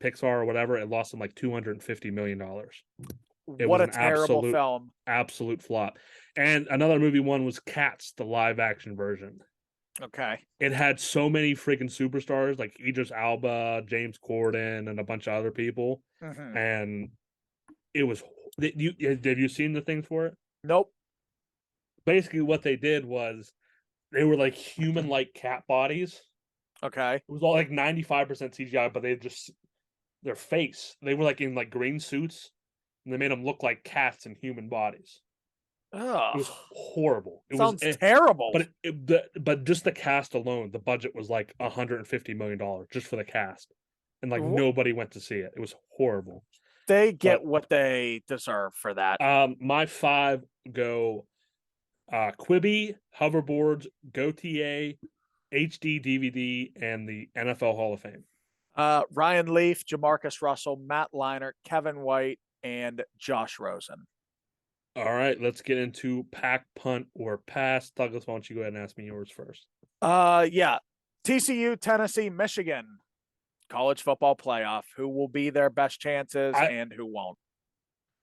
Pixar or whatever. It lost them like $250 million. It What was a an terrible film. absolute flop. And another movie one was Cats, the live action version. Okay. It had so many freaking superstars like Idris Alba, James Corden, and a bunch of other people. Mm-hmm. And it was have you seen the things for it? Nope. Basically, what they did was they were like human-like cat bodies. Okay. It was all like 95% CGI, but they just their face. They were like in like green suits, and they made them look like cats in human bodies. Ugh. It was horrible. It Sounds was terrible. But just the cast alone, the budget was like $150 million just for the cast, and like nobody went to see it. It was horrible. They get what they deserve for that. My 5 go Quibi, hoverboards, GoTA, HD DVD, and the NFL Hall of Fame. Ryan Leaf, Jamarcus Russell, Matt Leinart, Kevin White, and Josh Rosen. All right, let's get into pack, punt, or pass. Douglas, why don't you go ahead and ask me yours first? Yeah. TCU, Tennessee, Michigan. College football playoff. Who will be their best chances and who won't?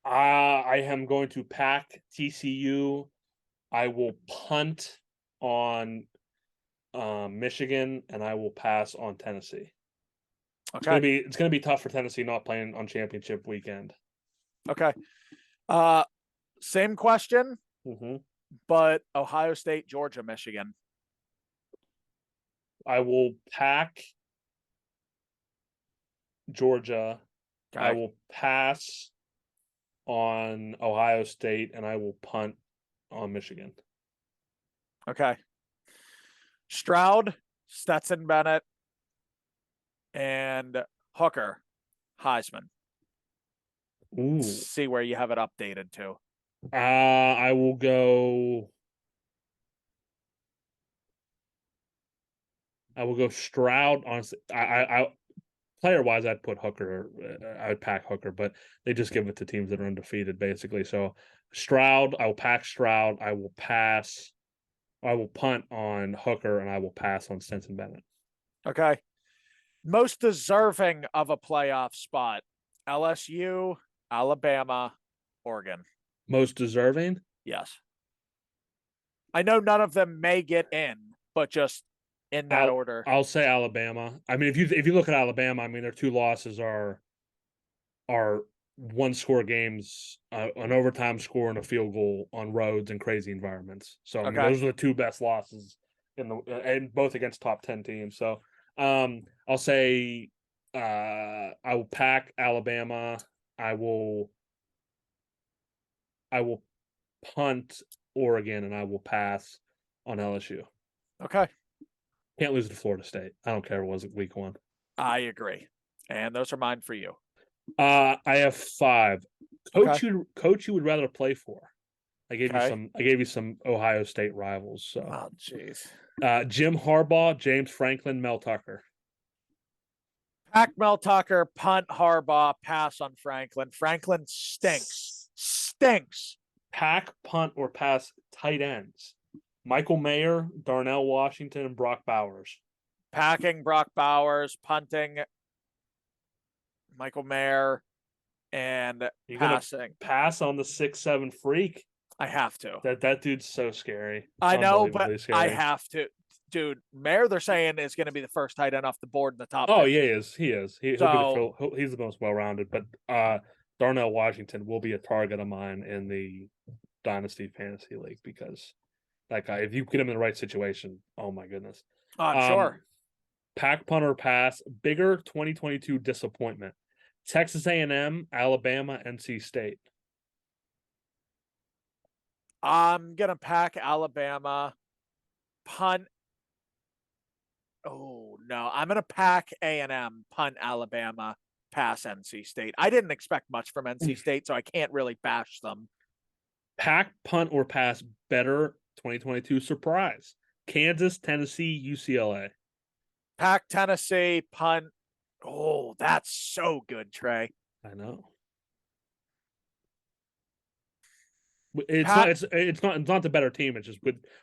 I am going to pack TCU. I will punt on Michigan, and I will pass on Tennessee. Okay. It's gonna be tough for Tennessee not playing on championship weekend. Okay. Same question, but Ohio State, Georgia, Michigan. I will pack Georgia. Okay. I will pass on Ohio State, and I will punt on Michigan. Okay. Stroud, Stetson Bennett, and Hooker, Heisman. Ooh. Let's see where you have it updated to. I will go. Stroud. Honestly, I player wise, I'd put Hooker. I'd pack Hooker, but they just give it to teams that are undefeated, basically. So Stroud, I will pack Stroud. I will pass. I will punt on Hooker, and I will pass on Stetson Bennett. Okay. Most deserving of a playoff spot: LSU, Alabama, Oregon. Most deserving? Yes. I know none of them may get in, but just in that order. I'll say Alabama. I mean, if you look at Alabama, I mean, their 2 losses are 1-score games, an overtime score, and a field goal on roads and crazy environments. So I mean, those are the 2 best losses and both against top 10 teams. So I'll say I will pack Alabama. I will punt Oregon, and I will pass on LSU. Okay. Can't lose to Florida State. I don't care what was it week 1. I agree. And those are mine for you. I have 5. Coach you would rather play for. I gave you some Ohio State rivals. So oh jeez. Jim Harbaugh, James Franklin, Mel Tucker. Pack Mel Tucker, punt Harbaugh, pass on Franklin. Franklin stinks. Stinks. Pack, punt, or pass tight ends. Michael Mayer, Darnell Washington, and Brock Bowers. Packing Brock Bowers, punting Michael Mayer, and You're gonna passing. pass on the 6'7" freak. I have to. That dude's so scary. I know, but Unbelievably I scary. have to. Dude, Mayer, they're saying is going to be the first tight end off the board in the top Oh 50. yeah, he is. He is. He'll be So, he's the most well rounded. But Darnell Washington will be a target of mine in the Dynasty Fantasy League because that guy, if you get him in the right situation, oh my goodness. I'm Um, sure. Pack punter pass, bigger 2022 disappointment. Texas A&M, Alabama, NC State. I'm going to pack Alabama. Punt. Oh, no. I'm going to pack A&M, punt Alabama, pass NC State. I didn't expect much from NC State, so I can't really bash them. Pack, punt, or pass, better 2022 surprise. Kansas, Tennessee, UCLA. Pack Tennessee, punt. Oh, that's so good, Trey. I know. It's Pack, not. It's not the better team. It's just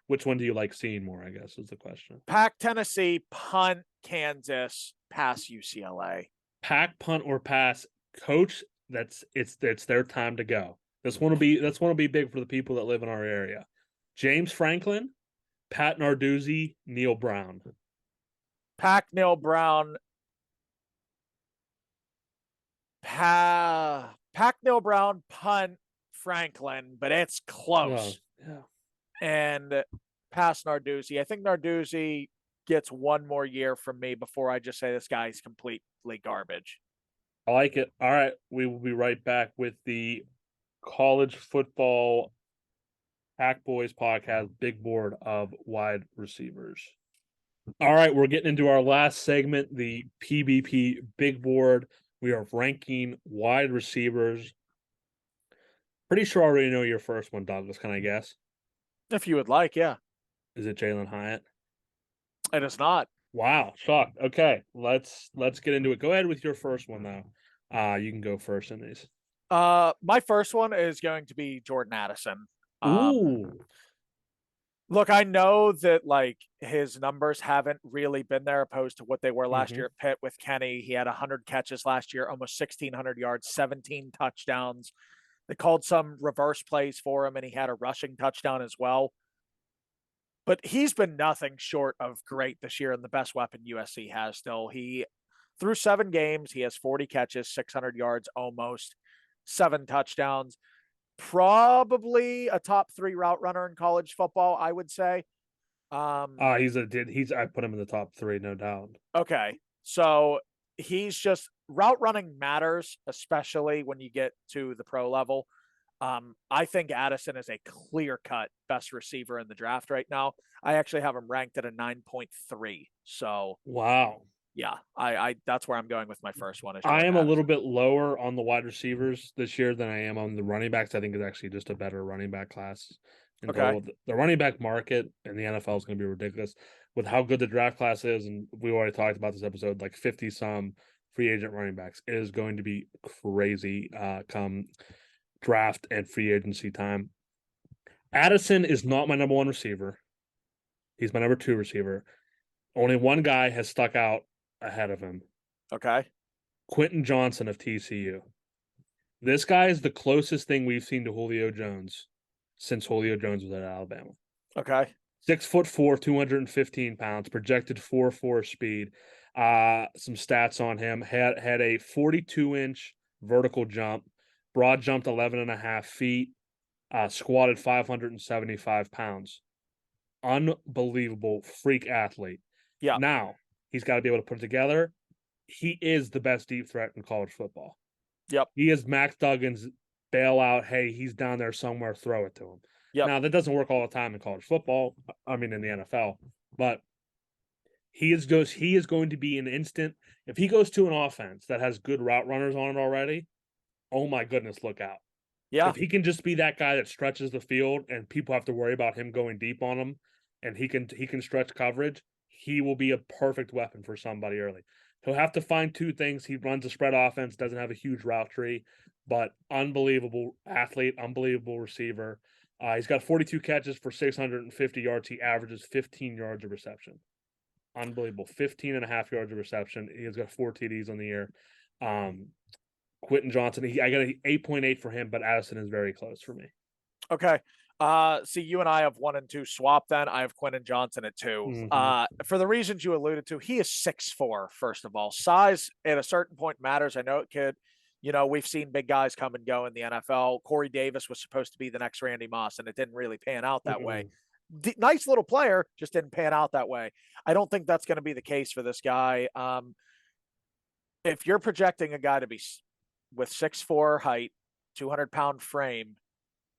which one do you like seeing more? I guess is the question. pack Tennessee, punt Kansas, pass UCLA. Pack, punt, or pass. Coach, it's their time to go. This one will be big for the people that live in our area. James Franklin, Pat Narduzzi, Neil Brown. Pack Neil Brown. Pack Neil Brown, punt Franklin, but it's close. Yeah. And pass Narduzzi. I think Narduzzi gets one more year from me before I just say this guy's completely garbage. I like it. All right, we will be right back with the college football Pack Boys podcast, big board of wide receivers. All right, we're getting into our last segment, the PBP big board. We are ranking wide receivers. Pretty sure I already know your first one, Douglas. Can I guess? If you would like, yeah. Is it Jalen Hyatt? It is not. Wow, shocked. Okay, let's get into it. Go ahead with your first one though. You can go first in these. My first one is going to be Jordan Addison. Ooh. Look, I know that like his numbers haven't really been there opposed to what they were last year at Pitt with Kenny. He had 100 catches last year, almost 1,600 yards, 17 touchdowns. They called some reverse plays for him, and he had a rushing touchdown as well. But he's been nothing short of great this year, and the best weapon USC has still. He, through 7 games, he has 40 catches, 600 yards almost, 7 touchdowns. Probably a top 3 route runner in college football, I would say. I put him in the top 3, no doubt. Okay. So he's just route running matters, especially when you get to the pro level. I think Addison is a clear-cut best receiver in the draft right now. I actually have him ranked at a 9.3. So wow. Yeah, I that's where I'm going with my first one. I am a little bit lower on the wide receivers this year than I am on the running backs. I think it's actually just a better running back class. Okay. The running back market in the NFL is going to be ridiculous with how good the draft class is, and we already talked about this episode. Like 50-some free agent running backs is going to be crazy come draft and free agency time. Addison is not my number 1 receiver. He's my number 2 receiver. Only one guy has stuck out ahead of him. Okay. Quentin Johnson of TCU. This guy is the closest thing we've seen to Julio Jones since Julio Jones was at Alabama. Okay. 6'4", 215 pounds, projected 4.4 speed. Some stats on him. Had a 42-inch vertical jump, broad jumped 11.5 feet, squatted 575 pounds. Unbelievable freak athlete. Yeah. Now, he's got to be able to put it together. He is the best deep threat in college football. Yep. He is Max Duggan's bailout. Hey, he's down there somewhere. Throw it to him. Yep. Now, that doesn't work all the time in college football. I mean, in the NFL. But he is going to be an instant. If he goes to an offense that has good route runners on it already, oh my goodness, look out. Yeah. If he can just be that guy that stretches the field and people have to worry about him going deep on him, and he can stretch coverage, he will be a perfect weapon for somebody early. He'll have to find 2 things. He runs a spread offense, doesn't have a huge route tree, but unbelievable athlete, unbelievable receiver. He's got 42 catches for 650 yards. He averages 15 yards of reception. Unbelievable. 15.5 yards of reception. He has got 4 TDs on the year. Quentin Johnson. I got an 8.8 for him, but Addison is very close for me. Okay. See, you and I have 1 and 2 swap then. I have Quentin Johnson at 2. Mm-hmm. For the reasons you alluded to, he is 6'4", first of all. Size at a certain point matters. I know it could. We've seen big guys come and go in the NFL. Corey Davis was supposed to be the next Randy Moss, and it didn't really pan out that way. Nice little player, just didn't pan out that way. I don't think that's going to be the case for this guy. If you're projecting a guy to be with 6'4" height, 200-pound frame,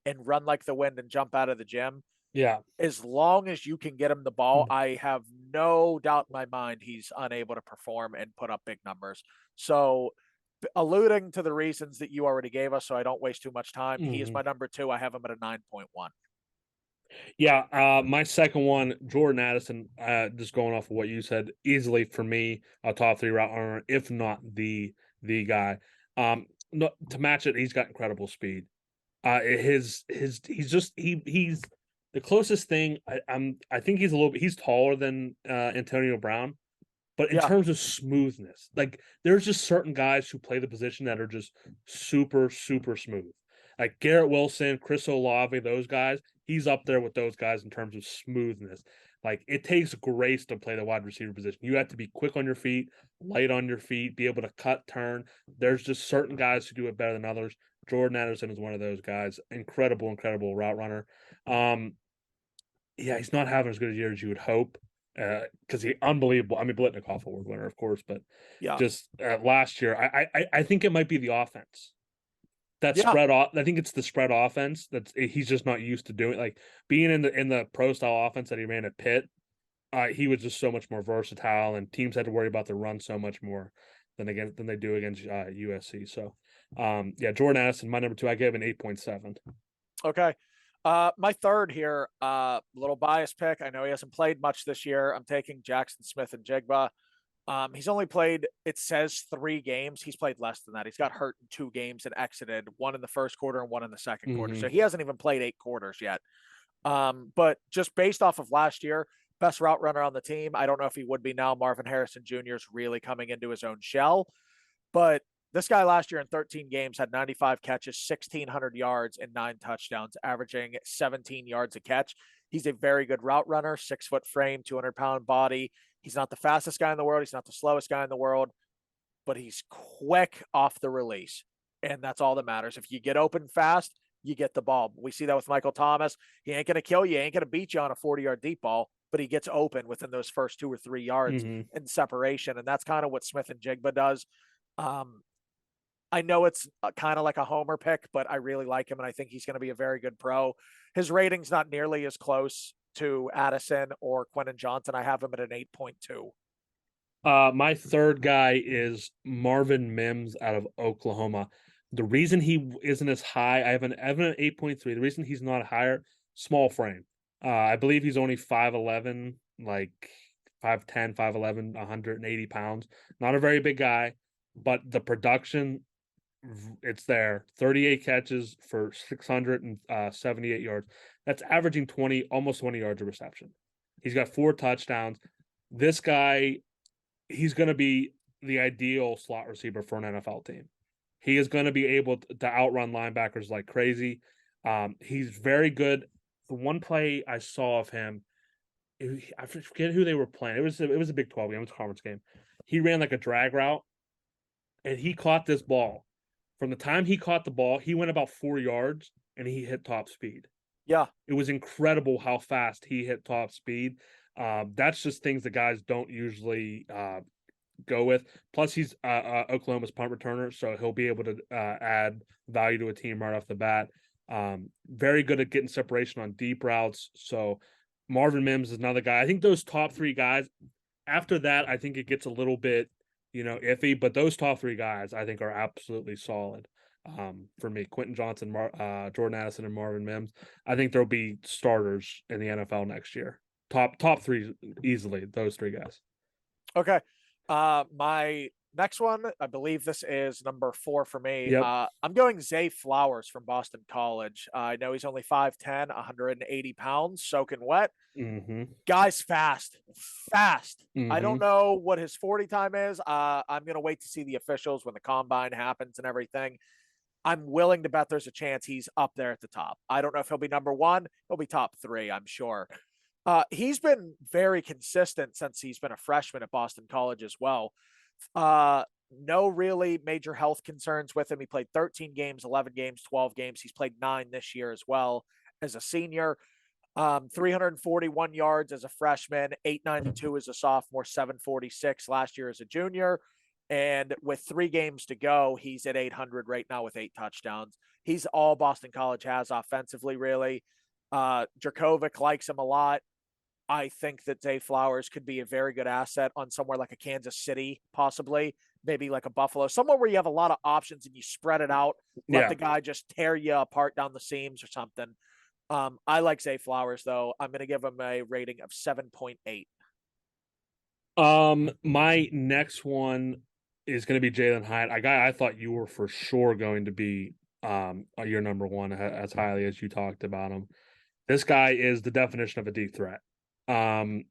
and run like the wind and jump out of the gym, Yeah. as long as you can get him the ball, I have no doubt in my mind he's unable to perform and put up big numbers. So, alluding to the reasons that you already gave us, so I don't waste too much time, he is my number 2. I have him at a 9.1. Yeah, my second one, Jordan Addison, just going off of what you said, easily for me, a top 3 route runner, if not the guy. No, to match it, he's got incredible speed. He's the closest thing. I think he's taller than Antonio Brown, but in terms of smoothness, like there's just certain guys who play the position that are just super smooth. Like Garrett Wilson, Chris Olave, those guys, he's up there with those guys in terms of smoothness. Like it takes grace to play the wide receiver position. You have to be quick on your feet, light on your feet, be able to cut, turn. There's just certain guys who do it better than others. Jordan Addison is one of those guys. Incredible route runner. Yeah, he's not having as good a year as you would hope because he unbelievable. I mean, Blitnikoff Award winner, of course, but just last year, I think it might be the offense that spread off. I think it's the spread offense he's just not used to doing. Like being in the pro style offense that he ran at Pitt, he was just so much more versatile, and teams had to worry about the run so much more than they do against USC. So, yeah, Jordan Addison, my number 2. I gave an 8.7. Okay. My third here, little bias pick. I know he hasn't played much this year. I'm taking Jackson Smith-Njigba. He's only played, it says 3 games. He's played less than that. He's got hurt in 2 games and exited, 1 in the first quarter and 1 in the second quarter. So he hasn't even played 8 quarters yet. But just based off of last year, best route runner on the team. I don't know if he would be now. Marvin Harrison Jr. is really coming into his own shell. But this guy last year in 13 games had 95 catches, 1,600 yards, and 9 touchdowns, averaging 17 yards a catch. He's a very good route runner, 6-foot frame, 200-pound body. He's not the fastest guy in the world. He's not the slowest guy in the world, but he's quick off the release. And that's all that matters. If you get open fast, you get the ball. We see that with Michael Thomas. He ain't going to kill you. He ain't going to beat you on a 40-yard deep ball, but he gets open within those first 2 or 3 yards in separation. And that's kind of what Smith-Njigba does. I know it's kind of like a homer pick, but I really like him, and I think he's going to be a very good pro. His rating's not nearly as close to Addison or Quentin Johnson. I have him at an 8.2. My third guy is Marvin Mims out of Oklahoma. The reason he isn't as high, I have an 8.3. The reason he's not higher, small frame. I believe he's only 5'11", like 5'10", 5'11", 180 pounds. Not a very big guy, but the production, it's there. 38 catches for 678 yards. That's averaging almost 20 yards of reception. He's got 4 touchdowns. This guy, he's going to be the ideal slot receiver for an NFL team. He is going to be able to outrun linebackers like crazy. He's very good. The one play I saw of him, I forget who they were playing. It was a Big 12 game. It was a conference game. He ran like a drag route, and he caught this ball. From the time he caught the ball, he went about 4 yards, and he hit top speed. Yeah. It was incredible how fast he hit top speed. That's just things that guys don't usually go with. Plus, he's Oklahoma's punt returner, so he'll be able to add value to a team right off the bat. Very good at getting separation on deep routes. So Marvin Mims is another guy. I think those top 3 guys, after that, I think it gets a little bit, iffy, but those top 3 guys I think are absolutely solid. For me, Quentin Johnson, Jordan Addison, and Marvin Mims. I think there'll be starters in the NFL next year. Top 3 easily, those 3 guys. Okay. My Next one, I believe this is number 4 for me. Yep. I'm going Zay Flowers from Boston College. I know he's only 5'10", 180 pounds, soaking wet. Mm-hmm. Guy's fast, fast. I don't Mm-hmm. know what his 40 time is. I'm going to wait to see the officials when the combine happens and everything. I'm willing to bet there's a chance he's up there at the top. I don't know if he'll be number 1. He'll be top 3, I'm sure. He's been very consistent since he's been a freshman at Boston College as well. No really major health concerns with him. He played 13 games, 11 games, 12 games. He's played 9 this year as well as a senior. 341 yards as a freshman, 892 as a sophomore, 746 last year as a junior. And with 3 games to go, he's at 800 right now with 8 touchdowns. He's all Boston College has offensively, really. Dracovic likes him a lot. I think that Zay Flowers could be a very good asset on somewhere like a Kansas City, possibly, maybe like a Buffalo, somewhere where you have a lot of options and you spread it out, let Yeah. the guy just tear you apart down the seams or something. I like Zay Flowers, though. I'm going to give him a rating of 7.8. My next one is going to be Jalen Hyatt. I thought you were for sure going to be your number one as highly as you talked about him. This guy is the definition of a deep threat. Um,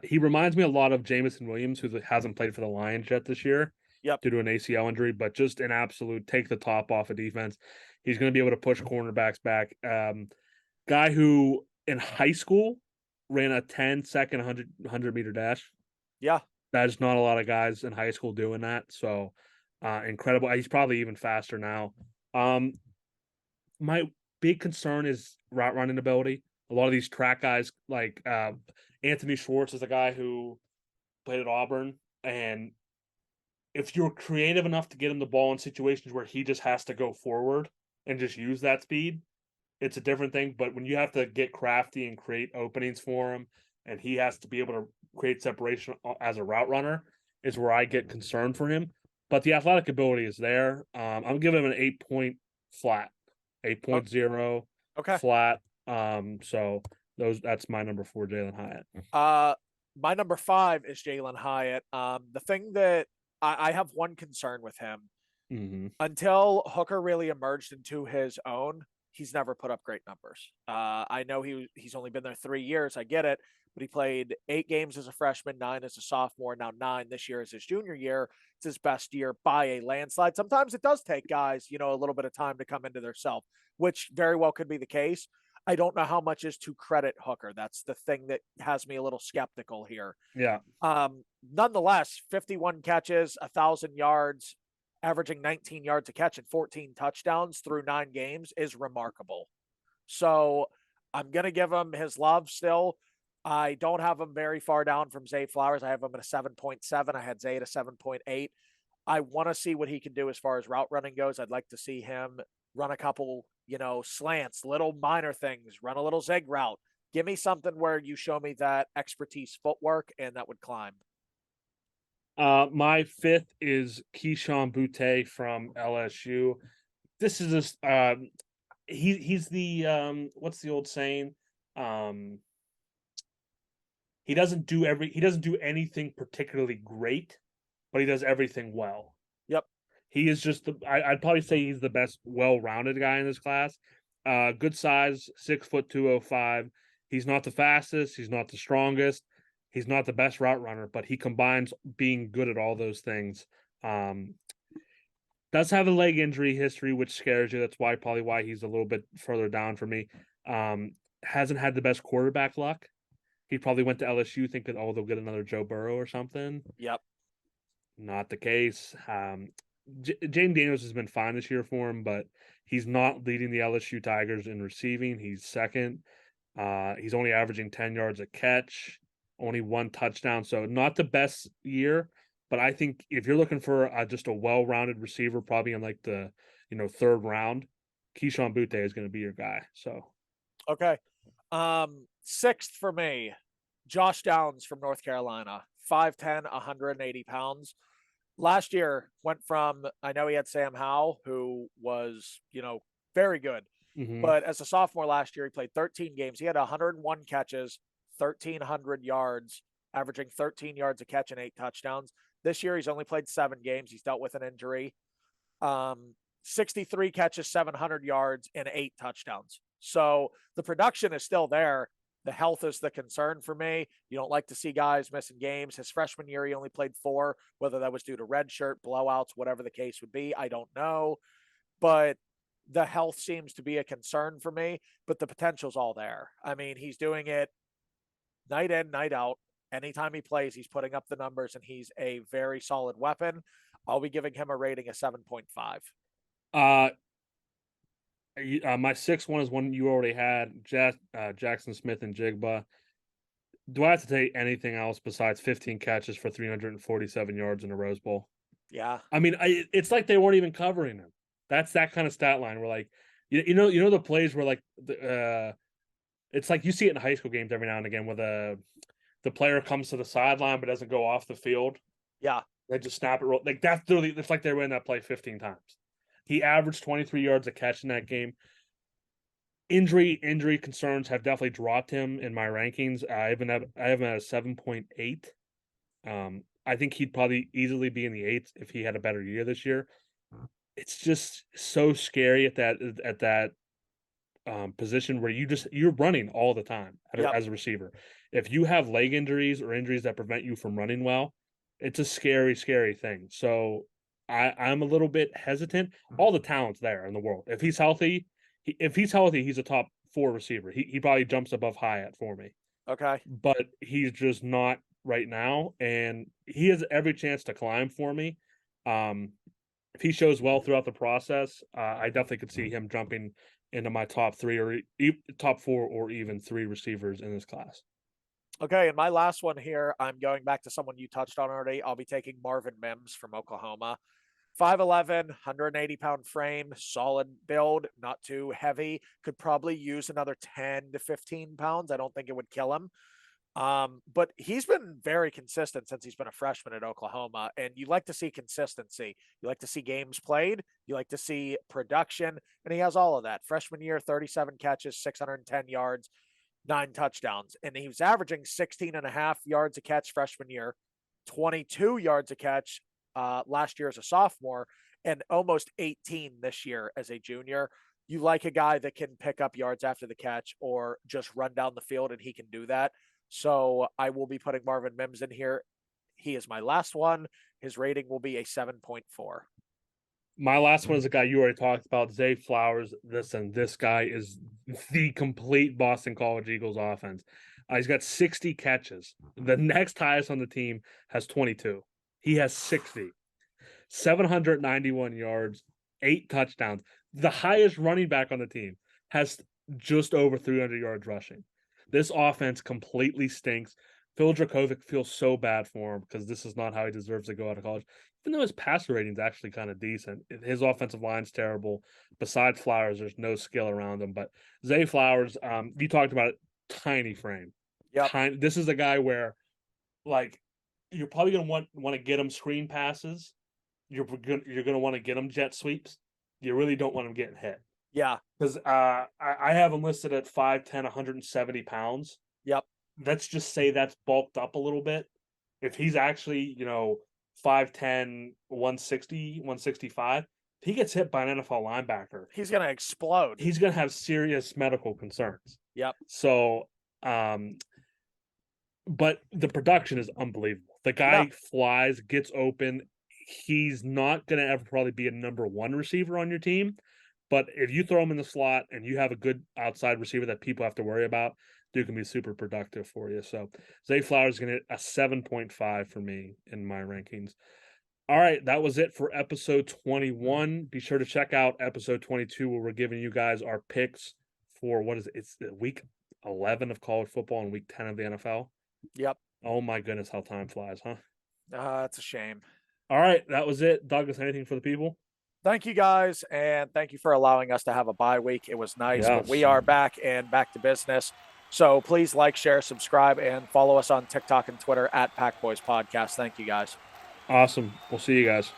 he reminds me a lot of Jamison Williams, who hasn't played for the Lions yet this year Yep. due to an ACL injury, but just an absolute take the top off of defense. He's going to be able to push cornerbacks back. Guy who in high school ran a 10-second 100-meter dash. Yeah. There's not a lot of guys in high school doing that. So incredible. He's probably even faster now. My big concern is route running ability. A lot of these track guys, like Anthony Schwartz, is a guy who played at Auburn, and if you're creative enough to get him the ball in situations where he just has to go forward and just use that speed, it's a different thing. But when you have to get crafty and create openings for him, and he has to be able to create separation as a route runner, is where I get concerned for him. But the athletic ability is there. I'm giving him an 8-point flat, 8.0 Okay. flat. So that's my number 4, Jalen Hyatt. My number 5 is Jalen Hyatt. The thing that I have one concern with him. Mm-hmm. Until Hooker really emerged into his own, he's never put up great numbers. I know he's only been there 3 years. I get it, but he played 8 games as a freshman, 9 as a sophomore, now 9 this year as his junior year. It's his best year by a landslide. Sometimes it does take guys, a little bit of time to come into their self, which very well could be the case. I don't know how much is to credit Hooker. That's the thing that has me a little skeptical here. Yeah. Nonetheless, 51 catches, 1,000 yards, averaging 19 yards a catch and 14 touchdowns through 9 games is remarkable. So I'm going to give him his love still. I don't have him very far down from Zay Flowers. I have him at a 7.7. I had Zay at a 7.8. I want to see what he can do as far as route running goes. I'd like to see him run a couple, slants, little minor things, run a little zig route. Give me something where you show me that expertise footwork, and that would climb. My 5th is Keyshawn Butte from LSU. This is just he's the what's the old saying? He doesn't do anything particularly great, but he does everything well. Yep. He is just I'd probably say he's the best well-rounded guy in this class. Good size, 6'2", 205. He's not the fastest, he's not the strongest, he's not the best route runner, but he combines being good at all those things. Does have a leg injury history, which scares you. That's probably why he's a little bit further down for me. Hasn't had the best quarterback luck. He probably went to LSU thinking, oh, they'll get another Joe Burrow or something. Yep. Not the case. Jaden Daniels has been fine this year for him, but he's not leading the LSU Tigers in receiving. He's second. He's only averaging 10 yards a catch, only 1 touchdown. So not the best year, but I think if you're looking for just a well-rounded receiver, probably in like the 3rd round, Keyshawn Butte is going to be your guy. So okay. 6th for me, Josh Downs from North Carolina, 5'10", 180 pounds. Last year went from, I know he had Sam Howell, who was, very good. mm-hmm. But as a sophomore last year, he played 13 games. He had 101 catches, 1,300 yards, averaging 13 yards a catch and 8 touchdowns. This year, he's only played 7 games. He's dealt with an injury. 63 catches, 700 yards, and 8 touchdowns. So the production is still there. The health is the concern for me. You don't like to see guys missing games. His freshman year, he only played 4, whether that was due to red shirt, blowouts, whatever the case would be. I don't know. But the health seems to be a concern for me, but the potential's all there. I mean, he's doing it night in, night out. Anytime he plays, he's putting up the numbers, and he's a very solid weapon. I'll be giving him a rating of 7.5. My sixth one is one you already had, Jackson Smith and Jigba. Do I have to take anything else besides 15 catches for 347 yards in a Rose Bowl? Yeah. I mean, it's like they weren't even covering him. That's that kind of stat line where, like, you know the plays where, like, it's like you see it in high school games every now and again where the player comes to the sideline but doesn't go off the field. Yeah. They just snap it. Like, that's literally, it's like they ran that play 15 times. He averaged 23 yards a catch in that game. Injury concerns have definitely dropped him in my rankings. I have him at a 7.8. I think he'd probably easily be in the 8s if he had a better year this year. It's just so scary at that position where you're running all the time as a receiver. If you have leg injuries or injuries that prevent you from running well, it's a scary, scary thing. So I'm a little bit hesitant. All the talent's there in the world. If he's healthy, he's a top 4 receiver. He probably jumps above Hyatt for me. Okay. But he's just not right now, and he has every chance to climb for me. If he shows well throughout the process, I definitely could see him jumping into my top 3 or top 4 or even 3 receivers in this class. Okay, and my last one here, I'm going back to someone you touched on already. I'll be taking Marvin Mims from Oklahoma. 5'11", 180-pound frame, solid build, not too heavy. Could probably use another 10 to 15 pounds. I don't think it would kill him. But he's been very consistent since he's been a freshman at Oklahoma, and you like to see consistency. You like to see games played. You like to see production, and he has all of that. Freshman year, 37 catches, 610 yards, 9 touchdowns, and he was averaging 16.5 yards a catch freshman year, 22 yards a catch last year as a sophomore, and almost 18 this year as a junior. You like a guy that can pick up yards after the catch or just run down the field, and he can do that. So I will be putting Marvin Mims in here. He is my last one. His rating will be a 7.4. My last one is a guy you already talked about, Zay Flowers. Listen, this guy is the complete Boston College Eagles offense. He's got 60 catches. The next highest on the team has 22. He has 60. 791 yards, 8 touchdowns. The highest running back on the team has just over 300 yards rushing. This offense completely stinks. Phil Dracovic feels so bad for him because this is not how he deserves to go out of college. Even though his passer rating is actually kind of decent, his offensive line's terrible. Besides Flowers, there's no skill around him. But Zay Flowers, you talked about it, tiny frame. Yeah. This is a guy where, like, you're probably gonna want to get him screen passes. You're gonna want to get him jet sweeps. You really don't want him getting hit. Yeah. Because I have him listed at 5'10", 170 pounds. Yep. Let's just say that's bulked up a little bit. If he's actually, 5'10", 160, 165, if he gets hit by an NFL linebacker, he's going to explode. He's going to have serious medical concerns. Yep. So, but the production is unbelievable. The guy flies, gets open. He's not going to ever probably be a number 1 receiver on your team. But if you throw him in the slot and you have a good outside receiver that people have to worry about, dude can be super productive for you. So Zay Flowers is going to get a 7.5 for me in my rankings. All right, that was it for episode 21. Be sure to check out episode 22 where we're giving you guys our picks for it's week 11 of college football and week 10 of the NFL. Yep. Oh my goodness, how time flies, huh? It's a shame. All right, that was it. Douglas, anything for the people? Thank you, guys, and thank you for allowing us to have a bye week. It was nice, Yes. But we are back and back to business. So please like, share, subscribe, and follow us on TikTok and Twitter at Pack Boys Podcast. Thank you, guys. Awesome. We'll see you guys.